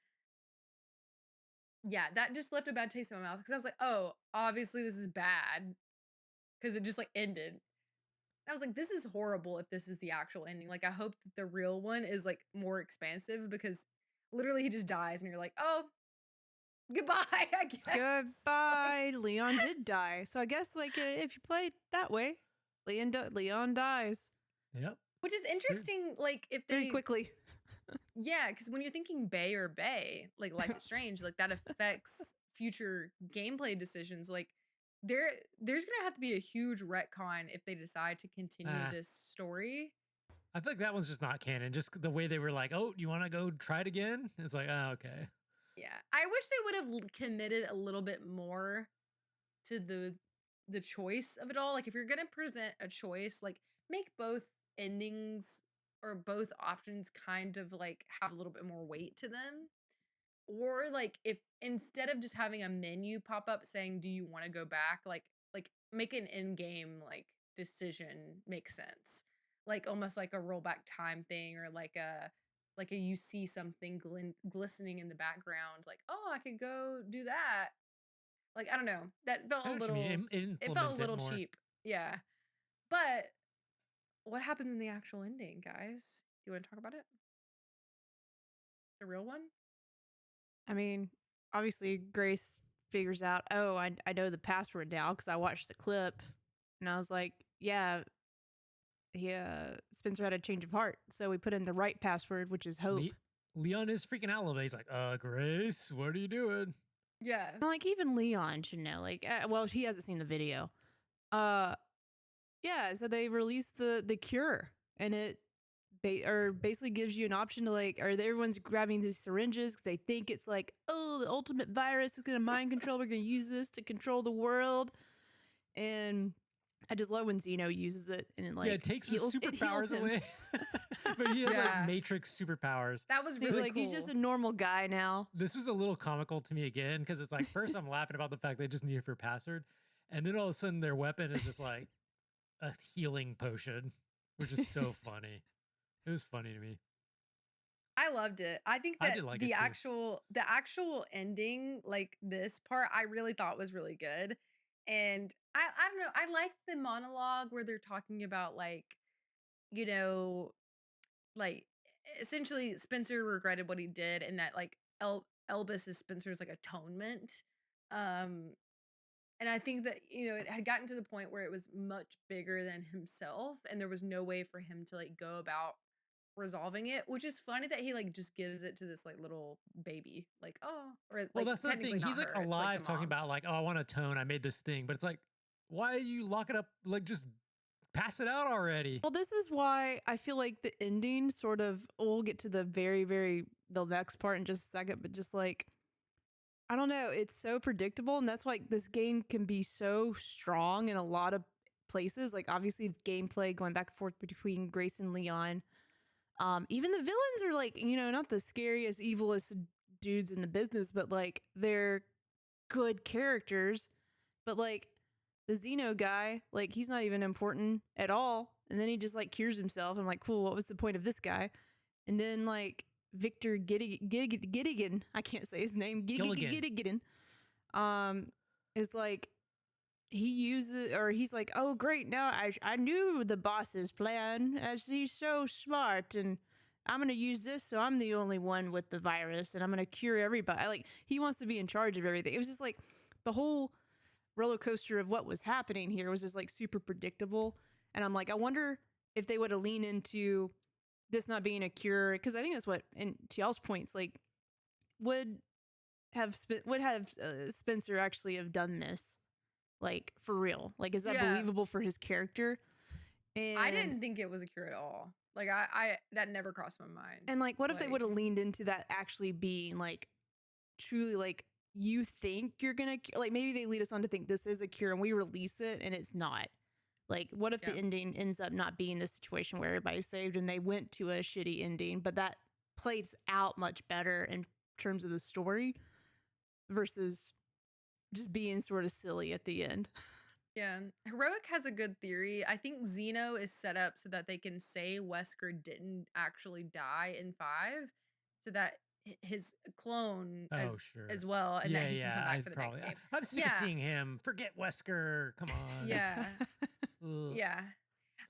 yeah, that just left a bad taste in my mouth because I was like, oh, obviously this is bad because it just like ended. And I was like, this is horrible if this is the actual ending. Like, I hope that the real one is like more expansive because literally he just dies and you're like, oh, goodbye, I guess. Goodbye. Leon did die. So I guess like if you play it that way, Leon dies Yep. Which is interesting, like if very they quickly. Yeah, because when you're thinking Bay or Bay, like Life is Strange, like that affects future gameplay decisions. Like there's gonna have to be a huge retcon if they decide to continue Ah. this story. I feel like that one's just not canon. Just the way they were like, oh, do you want to go try it again? It's like, oh, okay. Yeah, I wish they would have committed a little bit more to the choice of it all. Like if you're gonna present a choice, like make both endings or both options kind of like have a little bit more weight to them. Or like if instead of just having a menu pop up saying, do you want to go back? Like make an in-game like decision make sense. Like almost like a rollback time thing or like a you see something glistening in the background, like, oh, I could go do that. Like, I don't know. That felt I a know what you mean. little. It It felt a implemented little more. cheap. Yeah. But what happens in the actual ending, guys? Do you want to talk about it? The real one? I mean, obviously Grace figures out, oh, I know the password now because I watched the clip, and I was like, yeah, Spencer had a change of heart, so we put in the right password, which is hope. Leon is freaking out a little bit. He's like, Grace, what are you doing? Yeah. And, like, even Leon should know. Like, well, he hasn't seen the video. Yeah. So they released the cure, and it basically gives you an option to, like, or everyone's grabbing these syringes because they think it's like, oh, the ultimate virus is gonna mind control. We're gonna use this to control the world, and I just love when Zeno uses it, and it, like, it takes his superpowers him. away. But he has like Yeah. Matrix superpowers. That was He's really like, cool. he's just a normal guy now. This was a little comical to me again because it's like first I'm laughing about the fact they just need it for password, and then all of a sudden their weapon is just like a healing potion, which is so funny. It was funny to me. I loved it. I think I that did like the it too. actual ending, like this part, I really thought was really good. And I don't know, I like the monologue where they're talking about, like, you know, like, essentially Spencer regretted what he did, and that, like, Elvis is Spencer's, like, atonement. Um and I think that, it had gotten to the point where it was much bigger than himself, and there was no way for him to, like, go about resolving it, which is funny that he, like, just gives it to this, like, little baby, like, oh, or, Well, like, that's the technically thing. not He's like her, it's like alive the talking mom. about like, oh, I want to atone. I made this thing, but it's like, why you lock it up? Like, just pass it out already. Well, this is why I feel like the ending sort of, we'll get to the the next part in just a second, but just like, I don't know, it's so predictable. And that's why, like, this game can be so strong in a lot of places. Like, obviously, the gameplay going back and forth between Grace and Leon. Even the villains are, like, not the scariest, evilest dudes in the business, but, like, they're good characters. But, like, the Xeno guy, like, he's not even important at all. And then he just, like, cures himself. I'm like, cool, what was the point of this guy? And then, like, Victor Gittigan, I can't say his name, Gittigan, is like, he's like, oh, great, now I knew the boss's plan, as he's so smart, and I'm going to use this, so I'm the only one with the virus, and I'm going to cure everybody. Like, he wants to be in charge of everything. It was just like, the whole roller coaster of what was happening here was just, like, super predictable. And I'm like, I wonder if they would have leaned into this not being a cure, because I think that's what, and to y'all's points, like, would have Spencer actually have done this, like, for real? Like, is that Yeah. believable for his character? And I didn't think it was a cure at all. Like, I that never crossed my mind. And, like, what if they Like- would have leaned into that actually being, like, truly, like, you think you're gonna, like, maybe they lead us on to think this is a cure and we release it and it's not. Like, what if the Yeah. ending ends up not being the situation where everybody's saved and they went to a shitty ending, but that plays out much better in terms of the story versus just being sort of silly at the end. Yeah. Heroic has a good theory. I think Xeno is set up so that they can say Wesker didn't actually die in 5, so that his clone as well, and that he can come back for the next game. I'm sick of seeing him. Forget Wesker. Come on. Yeah. Ugh. Yeah.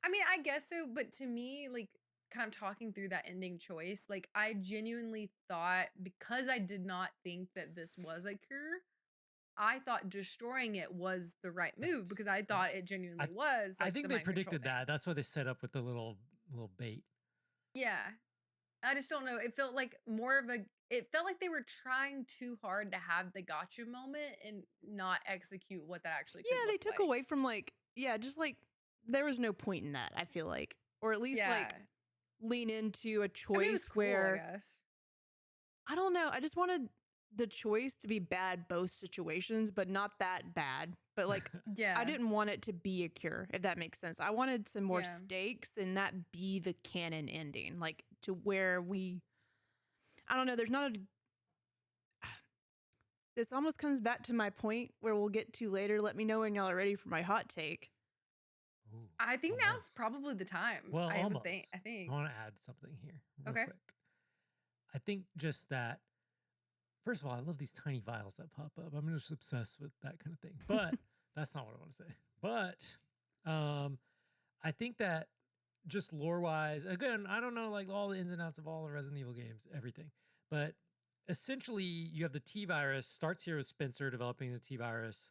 I mean, I guess so, but to me, like, kind of talking through that ending choice, like, I genuinely thought, because I did not think that this was a cure, I thought destroying it was the right move, because I thought it genuinely was. Like, I think the they mind control predicted thing. that. That's why they set up with the little bait. Yeah. I just don't know. It felt like it felt like they were trying too hard to have the gotcha moment and not execute what that actually could Yeah, they look took like. away from, like, just like, there was no point in that, I feel like. Or at least, like, lean into a choice I mean, it was cool, where, I guess. I don't know, I just wanted the choice to be bad both situations, but not that bad. But, like, Yeah. I didn't want it to be a cure, if that makes sense. I wanted some more Yeah. stakes and that be the canon ending, like, to where I don't know, there's not a this almost comes back to my point where we'll get to later. Let me know when y'all are ready for my hot take. Ooh, I think now's almost. probably the time. Well, I almost. think. I want to add something here real Okay. quick. I think just that. First of all, I love these tiny vials that pop up. I'm just obsessed with that kind of thing. But that's not what I want to say. But I think that just lore wise, again, I don't know like all the ins and outs of all the Resident Evil games, everything. But essentially, you have the T virus, starts here with Spencer developing the T virus.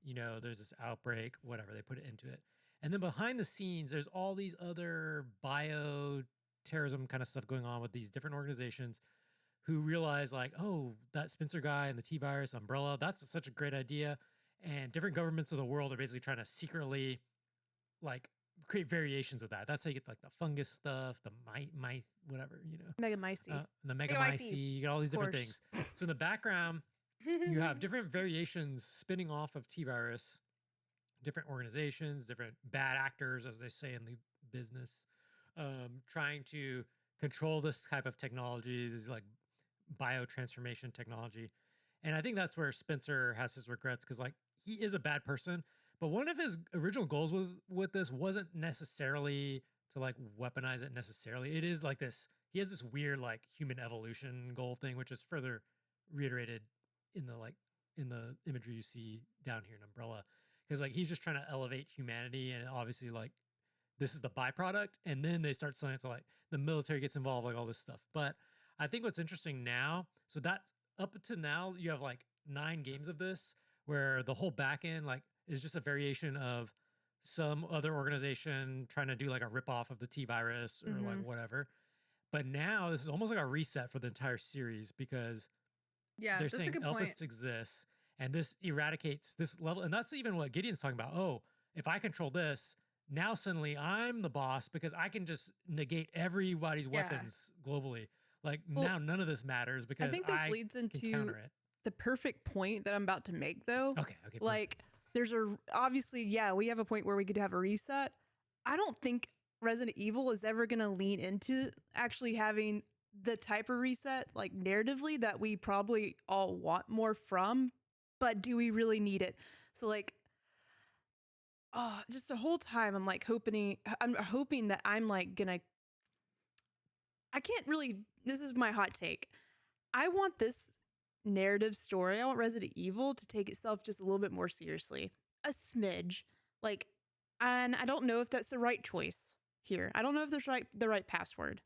You know, there's this outbreak, whatever, they put it into it. And then behind the scenes, there's all these other bioterrorism kind of stuff going on with these different organizations who realize like, oh, that Spencer guy and the T virus umbrella, that's such a great idea. And different governments of the world are basically trying to secretly like create variations of that. That's how you get like the fungus stuff, the mice, whatever, you know. Megamycete. The Megamycete. megamycete, you get all these different course. things. So in the background, you have different variations spinning off of T virus, different organizations, different bad actors, as they say in the business, trying to control this type of technology, this like biotransformation technology. And I think that's where Spencer has his regrets because like he is a bad person, but one of his original goals was with this wasn't necessarily to like weaponize it necessarily. It is like this, he has this weird like human evolution goal thing, which is further reiterated in the imagery you see down here in Umbrella. Because like he's just trying to elevate humanity, and obviously like this is the byproduct, and then they start selling it to like the military gets involved, like all this stuff. But I think what's interesting now, so that's up to now, you have like 9 games of this where the whole back end like is just a variation of some other organization trying to do like a ripoff of the T virus or like whatever. But now this is almost like a reset for the entire series because Yeah, they're that's a saying good Elpis point. exists and this eradicates this level. And that's even what Gideon's talking about. Oh, if I control this, now suddenly I'm the boss because I can just negate everybody's Yeah. weapons globally. Like Well, now none of this matters I because think this I leads can into counter it. the perfect point that I'm about to make, though. Okay. Perfect. Like, there's obviously, yeah, we have a point where we could have a reset. I don't think Resident Evil is ever going to lean into actually having the type of reset, like narratively, that we probably all want more from. But do we really need it? So, like, oh, just the whole time I'm hoping that I'm like gonna. I can't really. This is my hot take. I want this narrative story. I want Resident Evil to take itself just a little bit more seriously, a smidge. Like, and I don't know if that's the right choice here. I don't know if there's the right password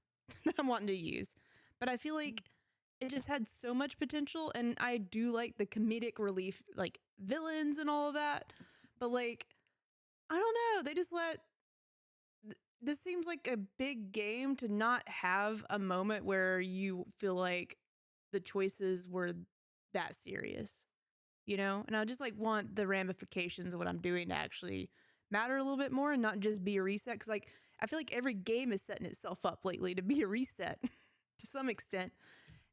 that I'm wanting to use, but I feel like it just had so much potential, and I do like the comedic relief, like villains and all of that. But like, I don't know. They just let. This seems like a big game to not have a moment where you feel like the choices were that serious, you know? And I just like want the ramifications of what I'm doing to actually matter a little bit more and not just be a reset. Cause like, I feel like every game is setting itself up lately to be a reset to some extent.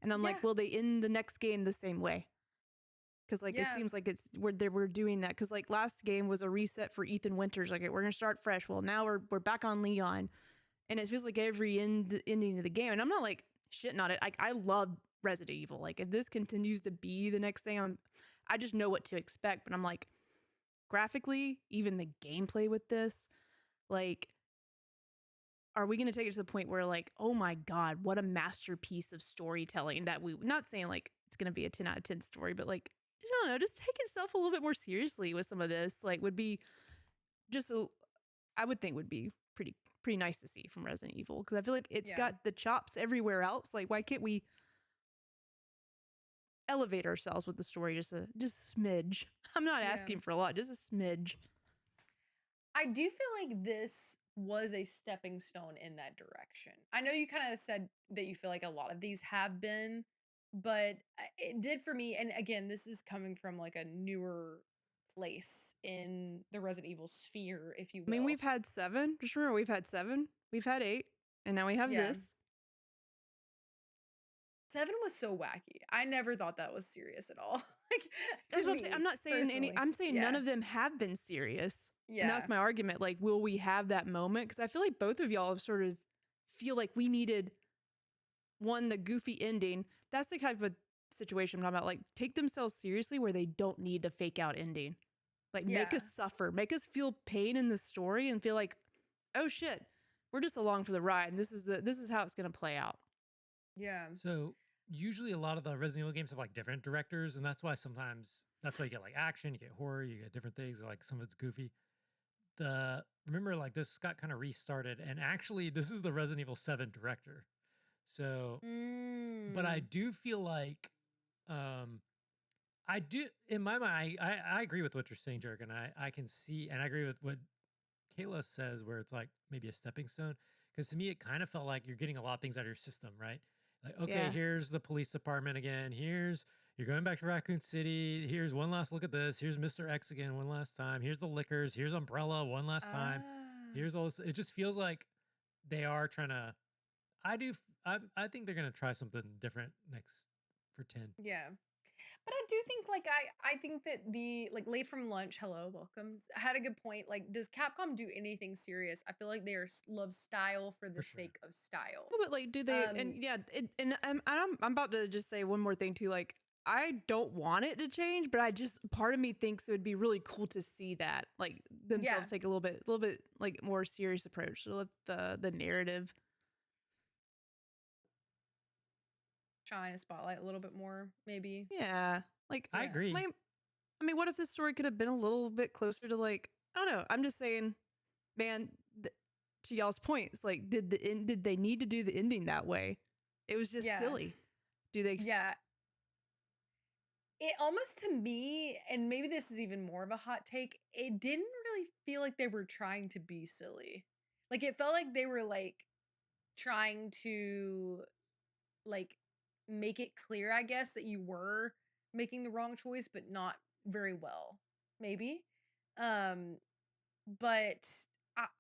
And I'm like, will they end the next game the same way? Cause like, it seems like we're doing that. Cause like last game was a reset for Ethan Winters. Like we're going to start fresh. Well, now we're back on Leon, and it feels like every ending of the game. And I'm not like shitting on it. I love Resident Evil. Like if this continues to be the next thing, I just know what to expect. But I'm like, graphically, even the gameplay with this, like, are we going to take it to the point where like, oh my God, what a masterpiece of storytelling that not saying like it's going to be a 10 out of 10 story, but like, I don't know, just take itself a little bit more seriously with some of this, like would be just, I would think would be pretty nice to see from Resident Evil. Cause I feel like it's got the chops everywhere else. Like, why can't we elevate ourselves with the story just a smidge? I'm not asking for a lot, just a smidge. I do feel like this was a stepping stone in that direction. I know you kind of said that you feel like a lot of these have been, but it did for me. And again, this is coming from like a newer place in the Resident Evil sphere, if you will. I mean, we've had 7. Just remember, we've had 7, we've had 8, and now we have this. 7 was so wacky. I never thought that was serious at all. I'm not saying any. I'm saying none of them have been serious. Yeah, and that's my argument. Like, will we have that moment? Because I feel like both of y'all have sort of feel like we needed the goofy ending. That's the type of situation I'm talking about. Like, take themselves seriously where they don't need a fake out ending. Like, make us suffer, make us feel pain in the story, and feel like, oh shit, we're just along for the ride, and this is how it's gonna play out. Yeah. So usually a lot of the Resident Evil games have like different directors, and that's why sometimes that's why you get like action, you get horror, you get different things. Like some of it's goofy. Remember like this got kind of restarted, and actually this is the Resident Evil 7 director. So, but I Mm. do feel like um I do in my mind I agree with what you're saying, Jerica, and I can see and I agree with what Kayla says where it's like maybe a stepping stone. Because to me, it kind of felt like you're getting a lot of things out of your system, right? Like, okay, Yeah. here's the police department again. You're going back to Raccoon City. Here's one last look at this. Here's Mr. X again, one last time. Here's the liquors. Here's Umbrella, one last time. Ah. Here's all this. It just feels like they are trying to. I think they're going to try something different next for 10. Yeah. But I do think like I think that the like late from lunch, hello, welcome, had a good point. Like, does Capcom do anything serious? I feel like they are love style for the For sure. sake of style. No, but like, do they? And yeah, and I'm about to just say one more thing too. Like, I don't want it to change, but I just part of me thinks it would be really cool to see that like themselves take a little bit like more serious approach to let the narrative. Shine a spotlight a little bit more, maybe. Yeah, like I Yeah. agree. I mean, what if this story could have been a little bit closer to like I don't know. I'm just saying, man. To y'all's points, like did they need to do the ending that way? It was just Yeah. silly. Do they? Yeah. It almost to me, and maybe this is even more of a hot take, it didn't really feel like they were trying to be silly. Like it felt like they were like trying to like make it clear, I guess, that you were making the wrong choice, but not very well, maybe. Um, but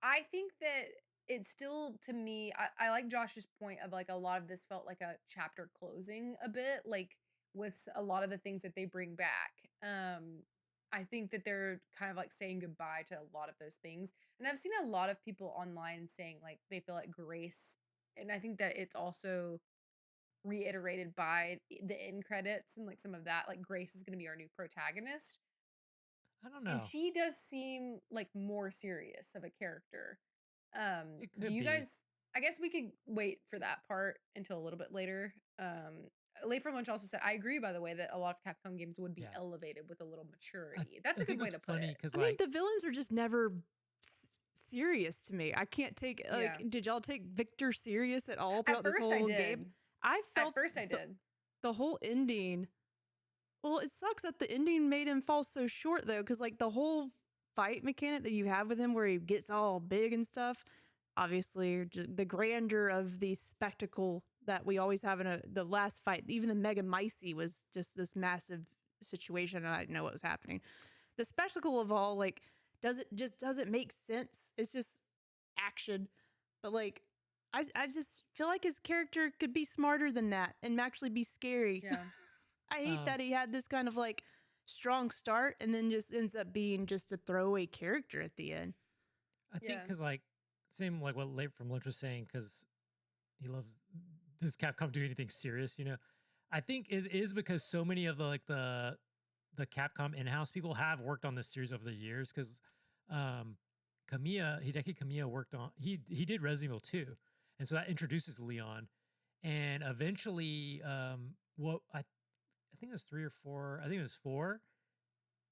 I think that it's still to me, I like Josh's point of like a lot of this felt like a chapter closing a bit, like with a lot of the things that they bring back. I think that they're kind of like saying goodbye to a lot of those things. And I've seen a lot of people online saying like they feel like Grace, and I think that it's also reiterated by the end credits and like some of that, like Grace is going to be our new protagonist. I don't And know. she does seem like more serious of a character. It Do could you be. guys, I guess we could wait for that part until a little bit later. Late from Lunch also said, I agree, by the way, that a lot of Capcom games would be Yeah. elevated with a little I, maturity. That's I a good think way it's to put funny it. because I mean, like the villains are just never serious to me. I can't take like. Yeah. Did y'all take Victor serious at all At throughout this first I whole did. game? I felt At first I did. the whole ending. Well, it sucks that the ending made him fall so short though, because like the whole fight mechanic that you have with him, where he gets all big and stuff. Obviously, the grandeur of the spectacle that we always have in the last fight. Even the Mega Micey was just this massive situation, and I didn't know what was happening. The spectacle of all like doesn't make sense. It's just action, but like I just feel like his character could be smarter than that and actually be scary. Yeah. I hate that he had this kind of like strong start and then just ends up being just a throwaway character at the end. I think Yeah. because like same like what Late from Lunch was saying because he loves does Capcom do anything serious? You know, I think it is because so many of the like the Capcom in-house people have worked on this series over the years because um Hideki Kamiya worked on he did Resident Evil 2, and so that introduces Leon, and eventually what I think it was 3 or 4, I think it was 4.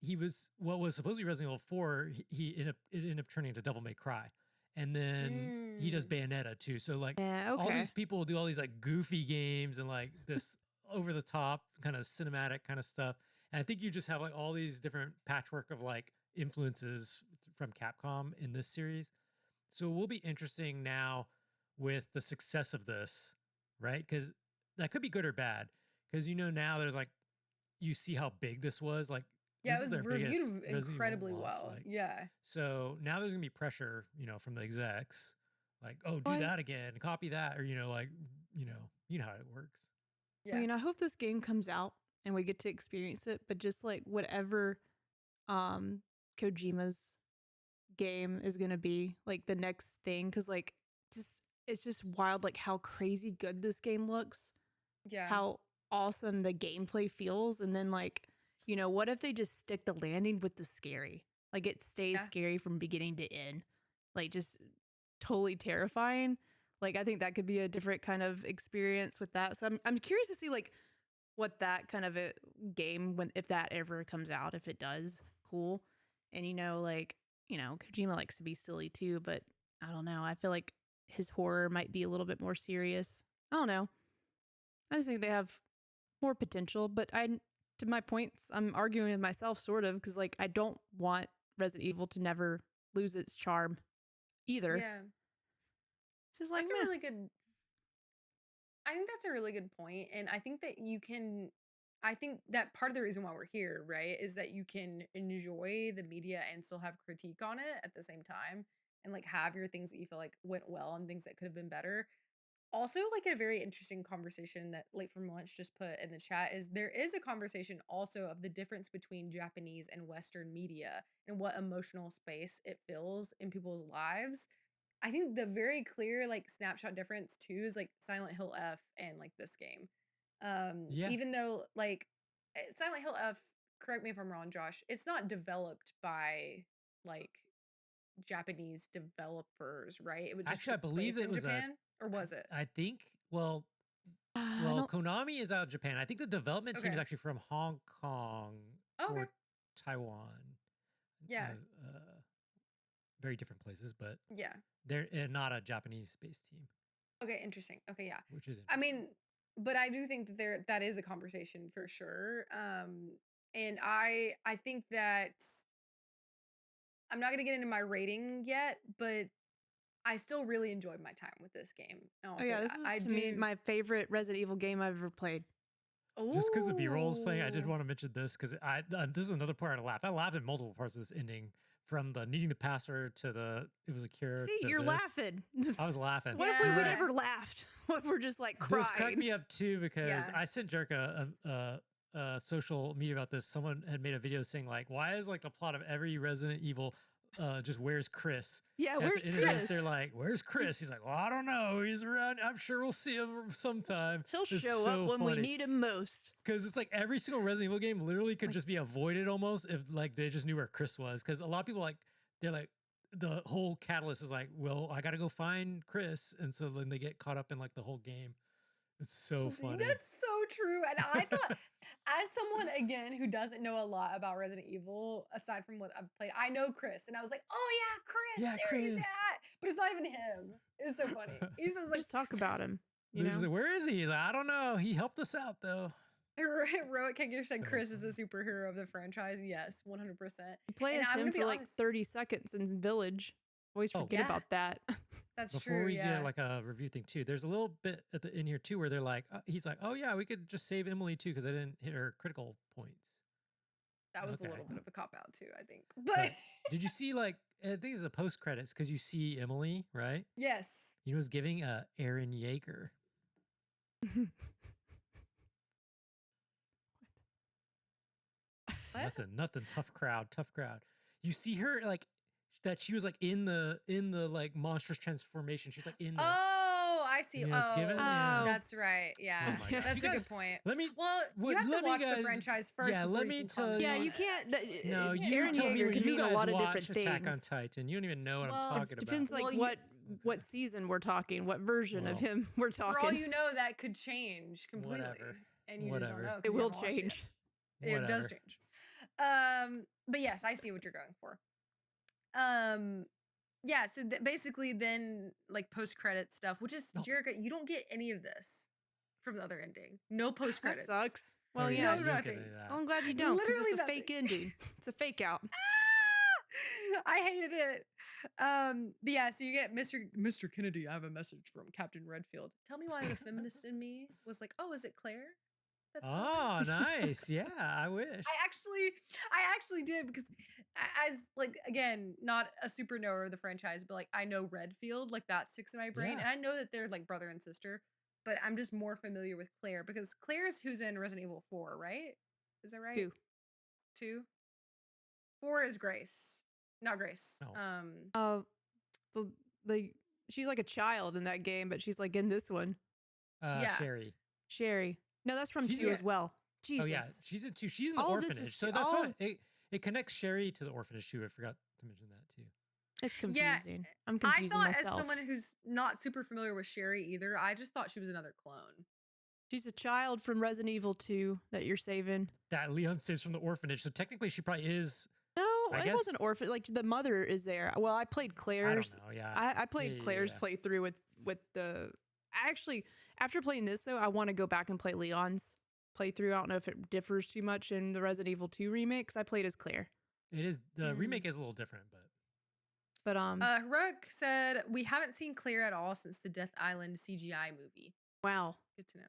He was what was supposed to be Resident Evil 4. It ended up turning into Devil May Cry, and then he does Bayonetta too. So like Yeah, all okay. these people do all these like goofy games and like this over the top kind of cinematic kind of stuff. And I think you just have like all these different patchwork of like influences from Capcom in this series. So it will be interesting now with the success of this, right? Because that could be good or bad. Because you know now there's like you see how big this was. Like Yeah, this it is was their biggest reviewed Resident Evil incredibly launch, well. like, Yeah. so now there's gonna be pressure, you know, from the execs, like, oh, do Well, that again, copy that, or like, you know how it works. Yeah. I mean, I hope this game comes out and we get to experience it, but just like whatever um Kojima's game is going to be like the next thing cuz like just it's just wild like how crazy good this game looks, Yeah. how awesome the gameplay feels, and then like, you know, what if they just stick the landing with the scary? Like it stays Yeah. scary from beginning to end. Like just totally terrifying. Like I think that could be a different kind of experience with that. So I'm curious to see like what that kind of a game when if that ever comes out, if it does, cool. And like Kojima likes to be silly too, but I don't know. I feel like his horror might be a little bit more serious. I don't know. I just think they have more potential, but to my points, I'm arguing with myself sort of because like I don't want Resident Evil to never lose its charm either. Yeah. It's just like That's a really good. I think that's a really good point, and I think that you can. I think that part of the reason why we're here, right, is that you can enjoy the media and still have critique on it at the same time, and like have your things that you feel like went well and things that could have been better. Also, like a very interesting conversation that Late from Lunch just put in the chat is there is a conversation also of the difference between Japanese and Western media and what emotional space it fills in people's lives. I think the very clear like snapshot difference too is like Silent Hill F and like this game. Yeah. Even though like Silent Hill F, correct me if I'm wrong, Josh, it's not developed by like Japanese developers, right? It would just Actually, I took believe place it in was Japan, or was it? I think, I don't. Konami is out of Japan. I think the development team is Okay. actually from Hong Kong Okay. or Taiwan. Yeah. Very different places, but Yeah. they're not a Japanese-based team, Okay, interesting. Okay, yeah. which is I interesting. mean, but I do think that that is a conversation for sure. And I think that I'm not gonna get into my rating yet, but I still really enjoyed my time with this game. And I'll Oh say yeah, that. this is I to do. me my favorite Resident Evil game I've ever played. Just because the B-roll is playing, I did Ooh. want to mention this because this is another part I laughed. I laughed at multiple parts of this ending, from the needing the password to the it was a cure. See, to you're this. laughing. I was laughing. What if we would Yeah. ever laughed? What if we're just like This cracked crying? me up too because Yeah. I sent Jerica a social media about this. Someone had made a video saying like, why is like the plot of every Resident Evil just where's Chris? Yeah, At where's the end of this, Chris? they're like, where's Chris? He's like, well, I don't know. He's around. I'm sure we'll see him sometime. He'll It's show so up when we funny. need him most. Because it's like every single Resident Evil game literally could Like- just be avoided almost if like they just knew where Chris was. Because a lot of people like they're like the whole catalyst is like, well, I got to go find Chris, and so then they get caught up in like the whole game. It's so funny. That's so true. And I thought, as someone again who doesn't know a lot about Resident Evil, aside from what I've played, I know Chris, and I was like, "Oh yeah, Chris, Yeah, there he's Chris. at." But it's not even him. It's so funny. He's just like Just talk about him. You They're just know, like, where is he? He's like, I don't know. He helped us out though. Heroic Kegger said So Chris is the funny. superhero of the franchise. Yes, 100%. you play And as I'm him gonna be for like honest. 30 seconds in Village. Always Oh, forget yeah. about that. That's Before true. we Yeah. get like a review thing too, there's a little bit at the in here too where they're like, he's like, oh yeah, we could just save Emily too because I didn't hit her critical points. That was a Okay. little bit of a cop out too, I think. But But did you see like I think it's a post credits because you see Emily, right? yes. You know, was giving Aaron Yeager. What? Nothing. Tough crowd. You see her like that. She was like in the like monstrous transformation. She's like in the. Oh, I see. Yeah, it's Oh, given, yeah. that's right. Yeah, Oh my God. that's You a guys- good point. Let me. Well, what- you have let to me watch the guys- franchise first. yeah, before let you me can tell comment yeah, on you it. can't. No, you Aaron told me Yeager when can you mean a guys lot of watched different Attack on things. Titan. You don't even know what Well, I'm talking Depends about. like Well, what season we're talking, what version of Well, him we're For all talking. you know, that could change completely, Whatever. and you just don't Whatever. know. 'cause It you will haven't watched it yet. change. It does Whatever. change. But yes, I see what you're going for. Yeah. So basically, then like post credit stuff, which is No. Jerica, you don't get any of this from the other ending. No post That credits. sucks. Oh, Well, yeah, yeah. No, you don't get nothing. any of that. Well, I'm glad you don't because Literally it's a nothing. fake ending. It's a fake out. I hated it. But yeah, so you get Mr. Kennedy. I have a message from Captain Redfield. Tell me why the feminist in me was like, oh, is it Claire? That's Oh, nice. Yeah, I wish. I actually did because as like again, not a super knower of the franchise, but like I know Redfield, like that sticks in my brain, Yeah. and I know that they're like brother and sister, but I'm just more familiar with Claire because Claire's who's in Resident Evil 4, right? Is that right? 2. 2. 4 is Grace, not Grace. No. The she's like a child in that game, but she's like in this one. Yeah. Sherry. No, that's from She's 2 in- as well. Jesus. Oh yeah, she's in 2. She's in the All of this orphanage. is So too- that's all why it connects Sherry to the orphanage too. I forgot to mention that too. It's Yeah, confusing. I'm I confusing thought as myself. someone who's not super familiar with Sherry either, I just thought she was another clone. She's a child from Resident Evil 2 that you're saving. That Leon saves from the orphanage. So technically, she probably is. No, I it guess wasn't orphan. Like the mother is there. Well, I played I don't Claire's. know. Yeah. I played Claire's Yeah. playthrough with the. Actually, after playing this though, I want to go back and play Leon's playthrough. I don't know if it differs too much in the Resident Evil 2 remake because I played as Claire. It is. The And- remake is a little different, but Heroic said we haven't seen Claire at all since the Death Island CGI movie. wow. Good to know.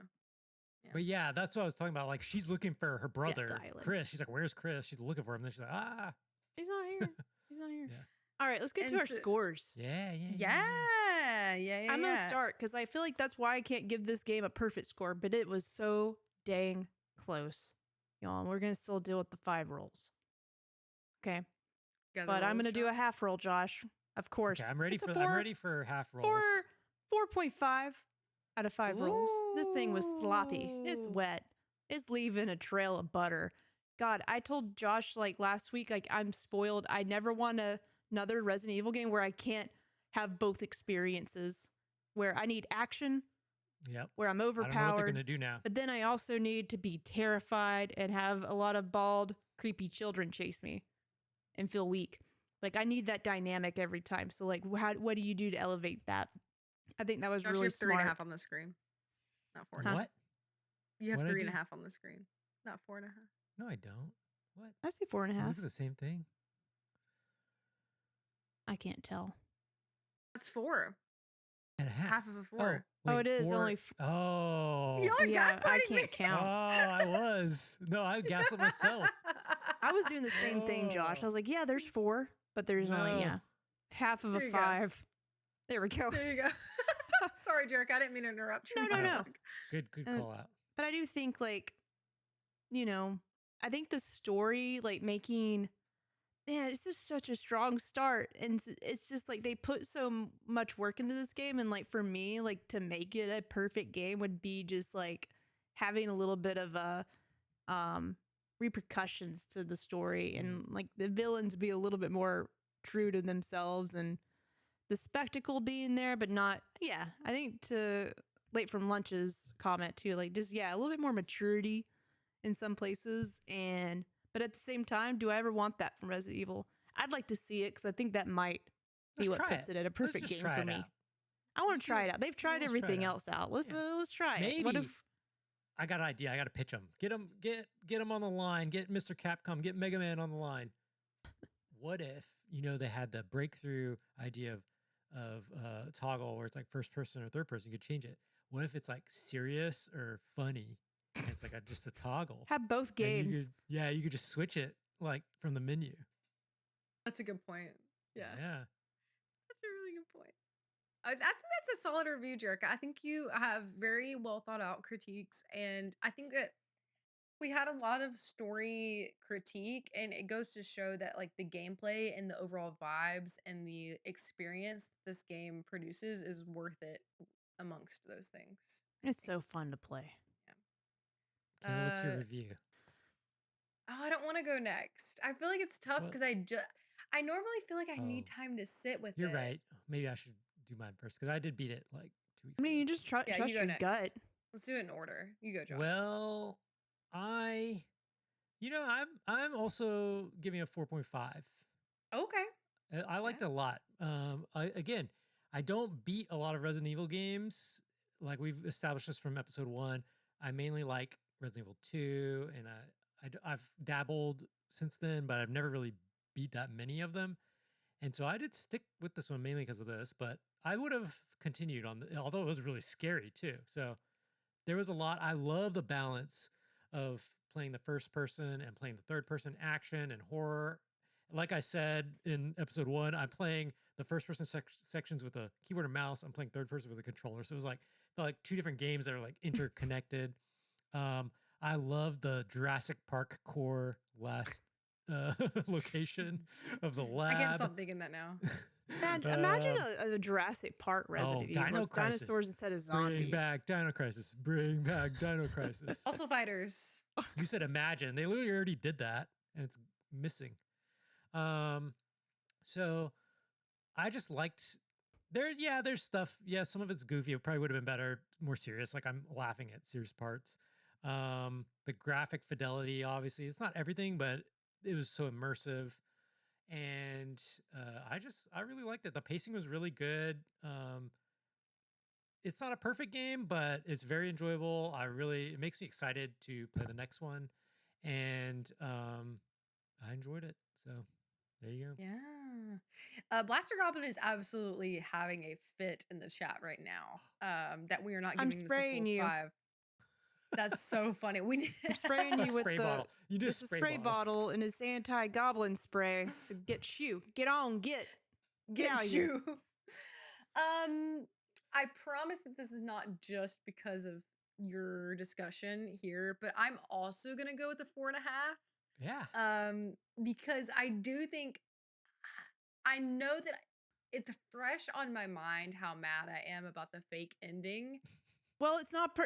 but yeah, that's what I was talking about. Like she's looking for her brother Island. Chris. She's like, "Where's Chris?" She's looking for him. Then she's like, "Ah, He's not here. He's not here. Yeah. All right, let's get to And our so- scores. yeah." I'm gonna start because I feel like that's why I can't give this game a perfect score, but it was so dang close, y'all. And we're gonna still deal with the 5 rolls. Okay, but I'm gonna do a half roll, Josh. Of course. Okay, I'm ready It's a for. 4, I'm ready for half rolls. 4.5 out of 5 rolls. This thing was sloppy. It's Ooh. wet. It's leaving a trail of butter. God, I told Josh like last week, like I'm spoiled. I never want another Resident Evil game where I can't have both experiences, where I need action, Yep. where I'm I don't know what they're overpowered, gonna do now. but then I also need to be terrified and have a lot of bald, creepy children chase me and feel weak. Like I need that dynamic every time. So like, what do you do to elevate that? I think that was Josh, really you have smart. 3.5 on the screen. Not 4. Huh? What? You have What'd I 3.5 do? on the screen. Not 4.5. No, I don't. What? I see 4.5. Look at the same thing. I can't tell. That's 4. And a half. Half of a 4. Oh, wait, it is 4 only Oh. Y'all are yeah, I gaslighting me. can't count. I was. No, I gaslit myself. I was doing the same thing, Josh. I was like, yeah, there's 4, but there's only No. half of There a you go. 5. There we go. There you go. Sorry, Jerica. I didn't mean to interrupt you. No. monologue. Good call out. But I do think like, I think the story like making, man, it's just such a strong start, and it's just like they put so much work into this game, and like for me, like to make it a perfect game would be just like having a little bit of a repercussions to the story, and like the villains be a little bit more true to themselves, and the spectacle being there, but not. Yeah, I think to late from lunch's comment too, like just a little bit more maturity in some places, and but at the same time, do I ever want that from Resident Evil? I'd like to see it because I think that might be Let's what try puts it. it at a Let's perfect just game try for it me. out. I want Let's to try do it it. out. They've tried Let's try it everything out. else out. Let's Yeah. let's try it. What Maybe. if I got an idea. I got to pitch them. Get them on the line. Get Mr. Capcom. Get Mega Man on the line. What if they had the breakthrough idea of toggle where it's like first person or third person? You could change it. What if it's like serious or funny? And it's like just a toggle. have both And you games? could, you could just switch it like from the menu. That's a good point. Yeah. Yeah. That's a really good point. I think that's a solid review, Jerica. I think you have very well thought out critiques, and I think that we had a lot of story critique, and it goes to show that like the gameplay and the overall vibes and the experience this game produces is worth it amongst those things. It's so fun to play. Okay, what's your Uh, review? Oh, I don't want to go next. I feel like it's tough Well- because I normally feel like I need Oh, time to sit with You're it. right. Maybe I should do mine first because I did beat it like 2 weeks I mean, ago. you just trust Yeah, you go your next. gut. Let's do it in order. You go, Josh. Well, I'm also giving a 4.5. Okay. I liked it a lot. I don't beat a lot of Resident Evil games. Like we've established this from episode 1. I mainly like Resident Evil 2, and I've dabbled since then, but I've never really beat that many of them. And so I did stick with this one mainly because of this, but I would have continued on, although it was really scary too. So there was a lot. I love the balance of playing the first person and playing the third person action and horror. Like I said in episode 1, I'm playing the first person sections with a keyboard and mouse. I'm playing third person with a controller. So it was felt like 2 different games that are like interconnected. I love the Jurassic Park core last location of the lab. I can't stop thinking that now. Imagine a Jurassic Park Resident Evil. Dino It's Crisis. dinosaurs instead of Bring zombies. back Dino Crisis. Bring back Dino Crisis. Also, fighters. You said imagine. They literally already did that, and it's missing. So I just liked there's stuff. Yeah, some of it's goofy. It probably would have been better, more serious. Like I'm laughing at serious parts. The graphic fidelity, obviously, it's not everything, but it was so immersive. And I really liked it. The pacing was really good. It's not a perfect game, but it's very enjoyable. It makes me excited to play the next one. And I enjoyed it. So there you go. Yeah. Blaster Goblin is absolutely having a fit in the chat right now. That we are not I'm giving this a spraying full you. 5. That's so funny. We need I'm spraying A you with spray the. bottle. You It's just a spray spray bottle and it's anti-goblin spray. So get on, get out of here. you. I promise that this is not just because of your discussion here, but I'm also gonna go with the 4.5. Yeah. Because I do think I know that it's fresh on my mind how mad I am about the fake ending. Well, it's not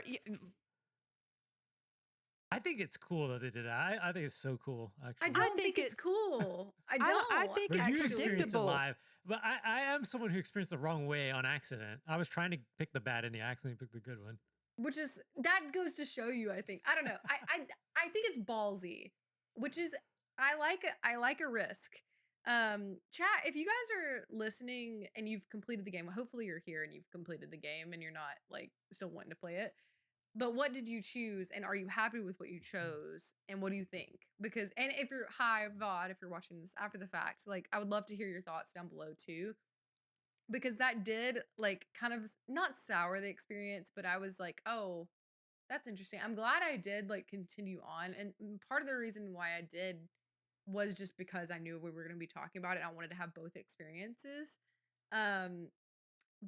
I think it's cool that they did that. I think it's so cool. Actually, I don't think it's cool. I don't. I think but it's you experienced it predictable. live. But I am someone who experienced the wrong way on accident. I was trying to pick the bad ending. I accidentally picked the good one. Which is that goes to show you. I think I don't know. I think it's ballsy, which is I like a risk. Chat, if you guys are listening and you've completed the game, hopefully you're here and you've completed the game and you're not like still wanting to play it. But what did you choose, and are you happy with what you chose, and what do you think? Because, and if you're VOD, if you're watching this after the fact, like I would love to hear your thoughts down below too, because that did like kind of not sour the experience, but I was like, oh, that's interesting. I'm glad I did like continue on, and part of the reason why I did was just because I knew we were going to be talking about it. I wanted to have both experiences. But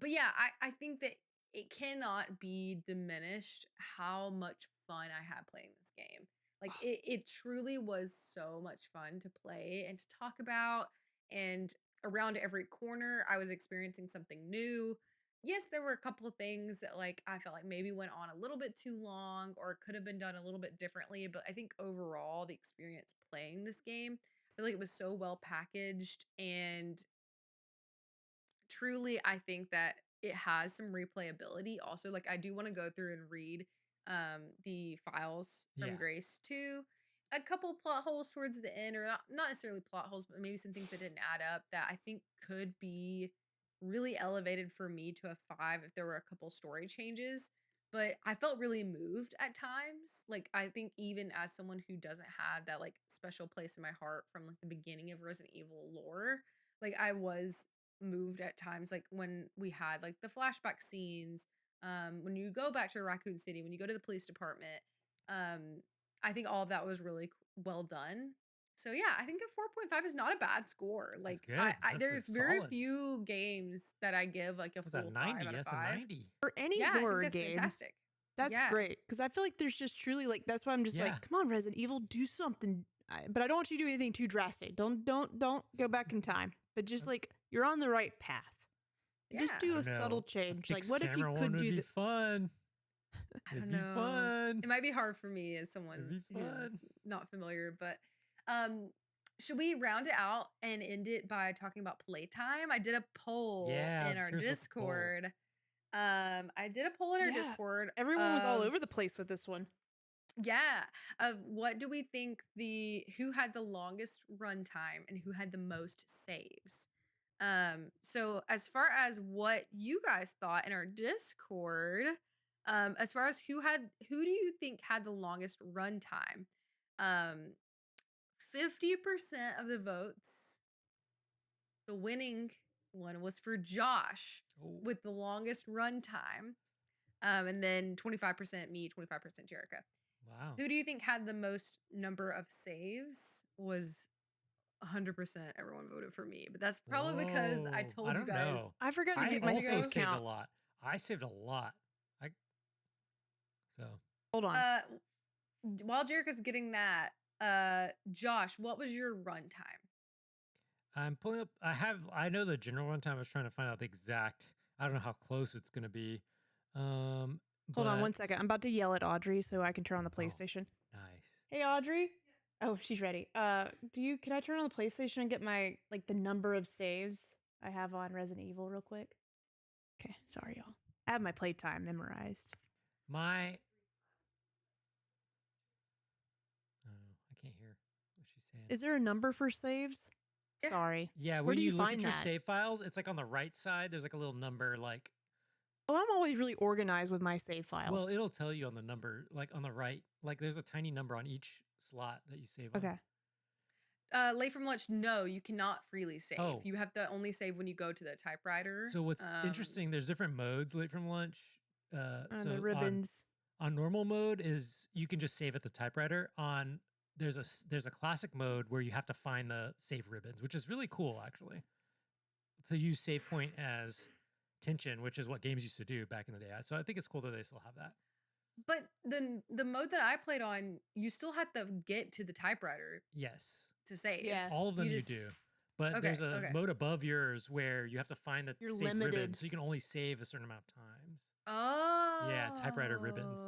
yeah, I think that it cannot be diminished how much fun I had playing this game. Like it truly was so much fun to play and to talk about. And around every corner, I was experiencing something new. Yes, there were a couple of things that like I felt like maybe went on a little bit too long or could have been done a little bit differently. But I think overall, the experience playing this game, I feel like it was so well packaged, and truly I think that it has some replayability also. Like I do want to go through and read the files from Yeah. Grace too. A couple plot holes towards the end, or not necessarily plot holes, but maybe some things that didn't add up that I think could be really elevated for me to a 5 if there were a couple story changes. But I felt really moved at times. Like I think even as someone who doesn't have that like special place in my heart from like the beginning of Resident Evil lore, like I was moved at times, like when we had like the flashback scenes, when you go back to Raccoon City, when you go to the police department, I think all of that was really well done. So yeah, I think a 4.5 is not a bad score. Like there's very few games that I give like a full 5 out of 5 for any horror game. Fantastic. That's great, because I feel like there's just truly like that's why I'm just like, come on, Resident Evil, do something. But I don't want you to do anything too drastic. Don't go back in time. But just like you're on the right path. Just do a subtle change. Like what if you could do the fun? I don't know. Fun. It might be hard for me as someone who's not familiar, but should we round it out and end it by talking about playtime? I did a poll in our Discord. I did a poll in our Discord. Everyone was all over the place with this one. Yeah, of what do we think who had the longest runtime and who had the most saves. So as far as what you guys thought in our Discord, as far as who do you think had the longest runtime? 50% of the votes, the winning one was for Josh with the longest runtime. And then 25% me, 25% Jerica. Wow. Who do you think had the most number of saves? Was 100% everyone voted for me, but that's probably because I told you guys. Know. I forgot to get my save count. A lot. I saved a lot. Hold on. While Jerica's getting that, Josh, what was your runtime? I'm pulling up. I know the general runtime. I was trying to find out the exact. I don't know how close it's going to be. Hold on 1 second. I'm about to yell at Audrey so I can turn on the PlayStation. Nice. Hey, Audrey. Oh, she's ready. Can I turn on the PlayStation and get my, like, the number of saves? I have on Resident Evil real quick. Okay, sorry y'all. I have my playtime memorized. My I can't hear what she's saying. Is there a number for saves? Yeah. Sorry. Yeah, Where when do you you look find at your that? save files, it's like on the right side. There's like a little number, like Oh, I'm always really organized with my save files. well, it'll tell you on the number, like on the right. Like there's a tiny number on each slot that you save on. okay. Late from lunch, no, you cannot freely save. Oh. You have to only save when you go to the typewriter. So what's interesting? There's different modes late from lunch. So the ribbons. on normal mode is you can just save at the typewriter. On there's a classic mode where you have to find the save ribbons, which is really cool actually. To use save point as tension, which is what games used to do back in the day. So I think it's cool that they still have that. But the mode that I played on, you still have to get to the typewriter Yes, to save. Yeah. all of them you just- do. But Okay, there's a okay. mode above yours where you have to find the You're save limited. ribbons, so you can only save a certain amount of times. Oh. typewriter ribbons.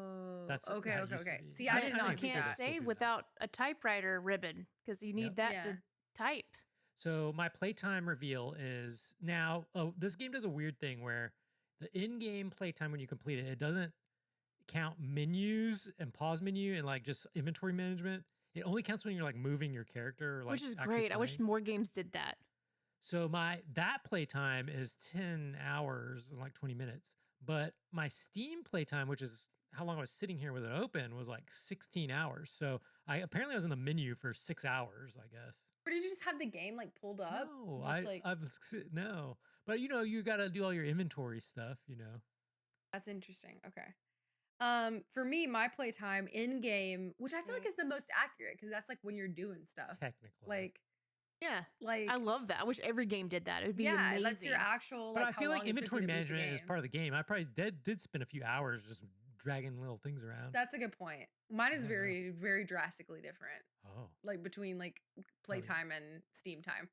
That's okay. how it Okay. used to Okay. be. See, I- I I did think not it's do cool Can't to that. still save do that. without a typewriter ribbon because you need that Yeah. to type. So my playtime reveal is now. Oh, this game does a weird thing where the in-game playtime when you complete it, it doesn't count menus and pause menu and like just inventory management. It only counts when you're like moving your character, or, like Which is actually great. I wish playing. more games did that. So that playtime is 10 hours and like 20 minutes. But my Steam playtime, which is how long I was sitting here with it open, was like 16 hours. So I was in the menu for 6 hours, I guess. Or did you just have the game like pulled up? No, Just like no. But you got to do all your inventory stuff, that's interesting. Okay. For me, my playtime in game, which I feel like is the most accurate because that's like when you're doing stuff. Technically. Yeah. Like I love that. I wish every game did that. It would be yeah, amazing. that's your actual. But Like, I how feel long like it took you inventory to beat the management is game. part of the game. I probably did spend a few hours just dragging little things around. That's a good point. Mine is I don't know. very, very drastically different. Oh. Like between like Probably. playtime and Steam time.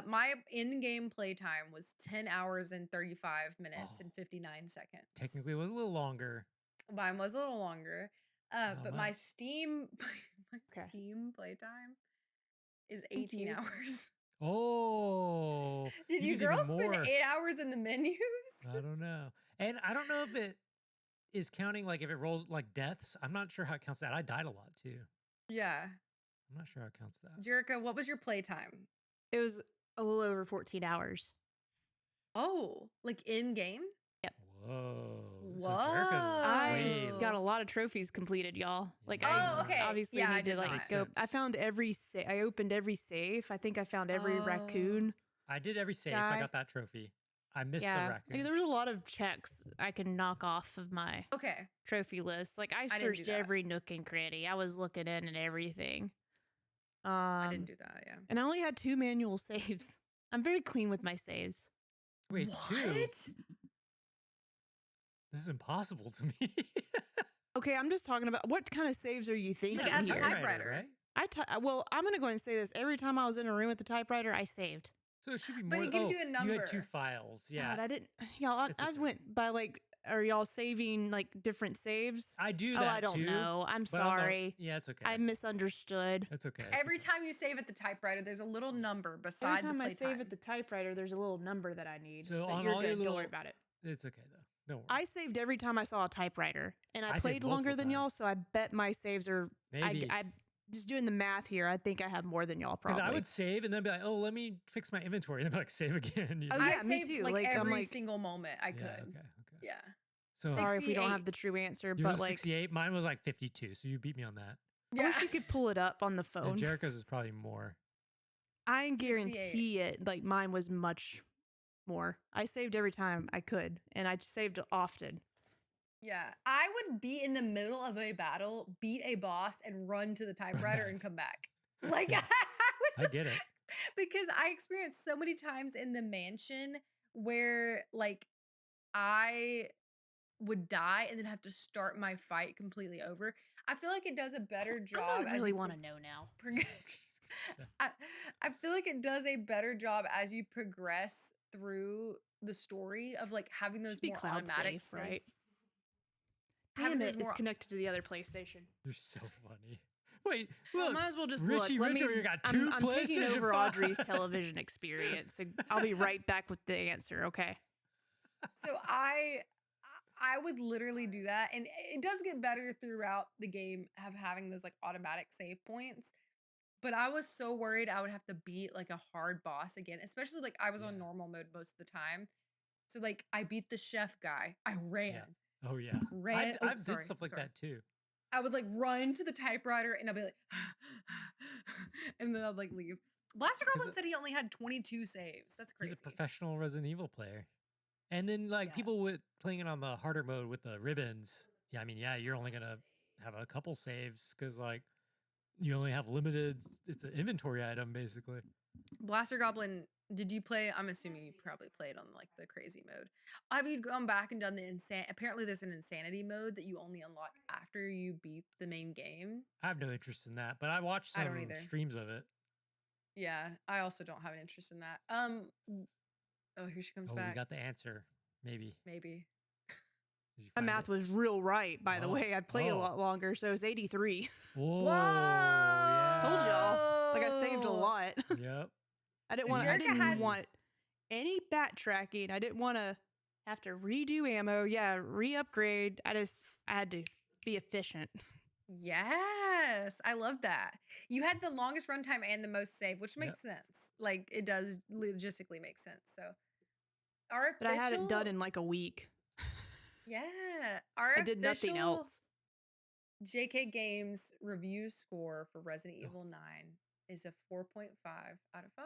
My in-game playtime was 10 hours and 35 minutes and 59 seconds. Technically, it was a little longer. Mine was a little longer. How But my much? Steam Okay. Steam playtime is Thank 18 you. hours. Oh. Did you did even girls spend more. 8 hours in the menus? I don't know. And I don't know if it is counting, like if it rolls like deaths. I'm not sure how it counts that. I died a lot too. Yeah. I'm not sure how it counts that. Jerica, what was your playtime? It was a little over 14 hours. Oh, like in game? Whoa. So Jerica's I way got a lot of trophies completed, y'all. Like Oh, I okay. obviously Yeah, I need to did like not. go. Makes I sense. found I opened every safe. I think I found every raccoon. I did every save. Guy. I got that trophy. I missed the Yeah, raccoon. like, there was a lot of checks I can knock off of my Okay. trophy list. Like I I didn't do searched that. every nook and cranny. I was looking in and everything. I didn't do that, yeah. And I only had 2 manual saves. I'm very clean with my saves. Wait, What? 2? This is impossible to me. Okay, I'm just talking about what kind of saves are you thinking Like, at the here? typewriter. right? Well, I'm gonna go ahead and say this. Every time I was in a room with the typewriter, I saved. So it should be But more. it gives oh, you a You number. had 2 files. Yeah. God, I didn't. Y'all, I It's okay. went by like. Are y'all saving like different saves? I do Oh, that I don't too. know. I'm but on the- sorry. Yeah, it's okay. I misunderstood. It's okay. it's Every okay. time you save at the typewriter, there's a little number Every beside time the I playtime. save at the typewriter, there's a little number that I need. So but on you're all your good. Don't worry little- about it. It's okay though. Don't worry. I saved every time I saw a typewriter, and I I saved played longer multiple than y'all, times. so I bet my saves are. Maybe. I just doing the math here. I think I have more than y'all Because probably. I would save and then be like, oh, let me fix my inventory. And then be like, save again. Oh, know? yeah, I me saved too. like Like, I'm every like- single moment I could. Yeah, okay. Yeah. So Sorry if we don't have 68. the true answer, yours but was like 68. Mine was like 52. So you beat me on that. I wish you could pull it up on the phone. And Jerica's is probably more. I 68. guarantee it. Like mine was much more. I saved every time I could, and I saved often. Yeah. I would be in the middle of a battle, beat a boss, and run to the typewriter and come back. Like I get it. because I experienced so many times in the mansion where like I would die and then have to start my fight completely over. I feel like it does a better job. I as really you want to know now. I feel like it does a better job as you progress through the story of like having those Should be more cloud automatic safe, right? having Damn those it! It's more connected to the other PlayStation. You're so funny. Wait, Well, look. might as well just Richie look. Rich over here got I'm 2 taking PlayStation over 5. Audrey's television experience. So I'll be right back with the answer. Okay. So I would literally do that, and it does get better throughout the game of having those like automatic save points. But I was so worried I would have to beat like a hard boss again, especially like I was on Yeah. normal mode most of the time. So like I beat the chef guy. I ran. Yeah. Oh yeah. Ran. I've did Sorry. stuff So like sorry. that too. I would like run to the typewriter and I'd be like, and then I'd like leave. Blaster Because Goblin said he only had 22 saves. That's he's crazy. a professional Resident Evil player. And then like Yeah. people with playing it on the harder mode with the ribbons. Yeah, I mean, yeah, you're only gonna have a couple saves because like you only have limited. It's an inventory item basically. Blaster Goblin, did you play? I'm assuming you probably played on like the crazy mode. Have you gone back and done the insane? Apparently, there's an insanity mode that you only unlock after you beat the main game. I have no interest in that, but I watched I some don't either. streams of it. Yeah, I also don't have an interest in that. Oh, here she comes Oh, back. we got the answer. Maybe. Maybe. Did you My find math it? was real right, by the Oh, way. I played a oh. lot longer, so it was 83. Whoa. Whoa! Yeah. Told y'all. Like I saved a lot. Yep. I didn't So want. I Jerica didn't had- want any backtracking. I didn't want to have to redo ammo. Yeah, re-upgrade. I had to be efficient. Yes, I love that. You had the longest runtime and the most save, which Yep. makes sense. Like it does logistically make sense. So, our But I had it official- done in like a week. Yeah, our I did nothing official else. JK Games review score for Resident Oh. Evil 9 is a 4.5 out of 5,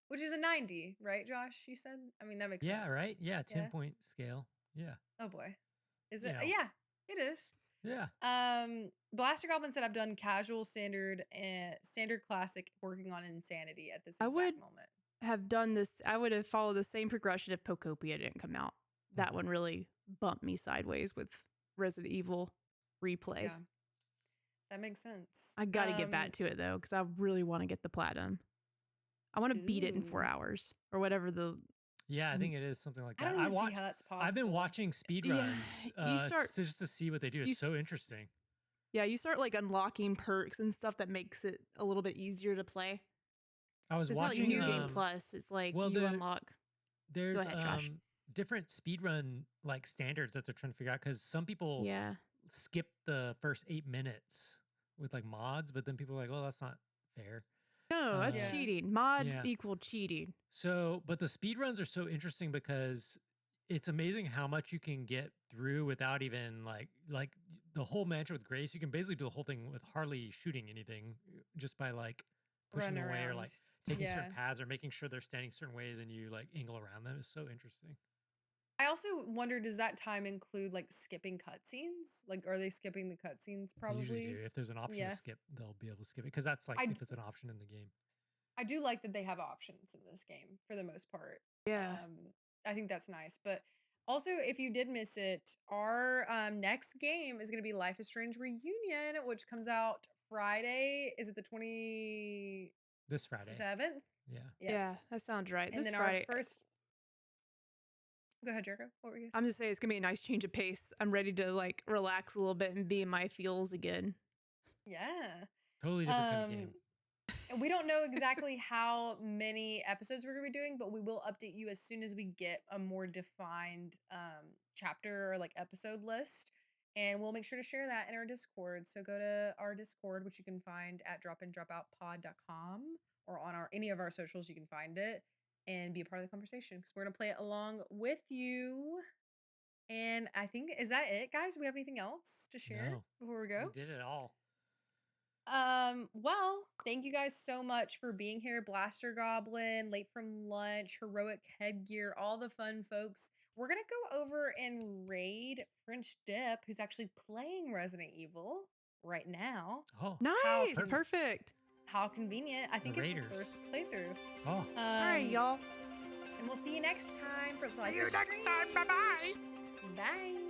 which is a 90, right, Josh? You said? I mean, that makes sense. Yeah, right? Yeah, 10 Yeah. point scale. Yeah. Oh boy. Is You it? know. Yeah, it is. Yeah. Blaster Goblin said I've done casual, standard, and standard classic, working on insanity at this I exact would- moment. Have done this. I would have followed the same progression if Pocopia didn't come out. That Mhm. one really bumped me sideways with Resident Evil replay. Yeah. That makes sense. I got to get back to it though, because I really want to get the platinum. I want to beat it in 4 Ooh. hours or whatever the. Yeah, I think it is something like I that. don't even see how that's possible. I've been watching speed Yeah, runs you start- just to see what they do. you It's s- so interesting. Yeah, you start like unlocking perks and stuff that makes it a little bit easier to play. I was It's watching not like New Game Plus. It's like well, you the- unlock. There's ahead, Josh. different speedrun like standards that they're trying to figure out because some people Yeah. skip the first 8 minutes with like mods, but then people are like, well, that's not fair. No, that's Yeah. cheating. Mods Yeah. equal cheating. So, but the speedruns are so interesting because it's amazing how much you can get through without even like the whole mantra with Grace. You can basically do the whole thing with hardly shooting anything, just by like pushing Run away or like around. taking Yeah. certain paths or making sure they're standing certain ways and you like angle around them. It's so interesting. I also wonder, does that time include like skipping cutscenes? Like, are they skipping the cutscenes? They usually do. Probably. If there's an option Yeah. to skip, they'll be able to skip it because that's like I if d- it's an option in the game. I do like that they have options in this game for the most part. Yeah. I think that's nice. But also, if you did miss it, our next game is going to be Life is Strange Reunion, which comes out Friday. Is it the 27th? This Friday. Yeah. Yes. Yeah, that sounds right. And This then Friday. our first. Go ahead, Jerica. What were you? I'm just saying it's gonna be a nice change of pace. I'm ready to like relax a little bit and be in my feels again. Yeah. Totally different kind of game. And we don't know exactly how many episodes we're going to be doing, but we will update you as soon as we get a more defined chapter or like episode list. And we'll make sure to share that in our Discord. So go to our Discord, which you can find at dropindropoutpod.com, or on any of our socials, you can find it, and be a part of the conversation because we're going to play it along with you. And I think, is that it, guys? Do we have anything else to share No. before we go? We did it all. Well, thank you guys so much for being here. Blaster Goblin, Late from Lunch, Heroic Headgear, all the fun folks. We're gonna go over and raid French Dip, who's actually playing Resident Evil right now. Oh. Nice, perfect. perfect. How convenient. I think it's his Raiders. first playthrough. Oh. All right, y'all. And we'll see you next time for See you next time. Bye bye. Bye.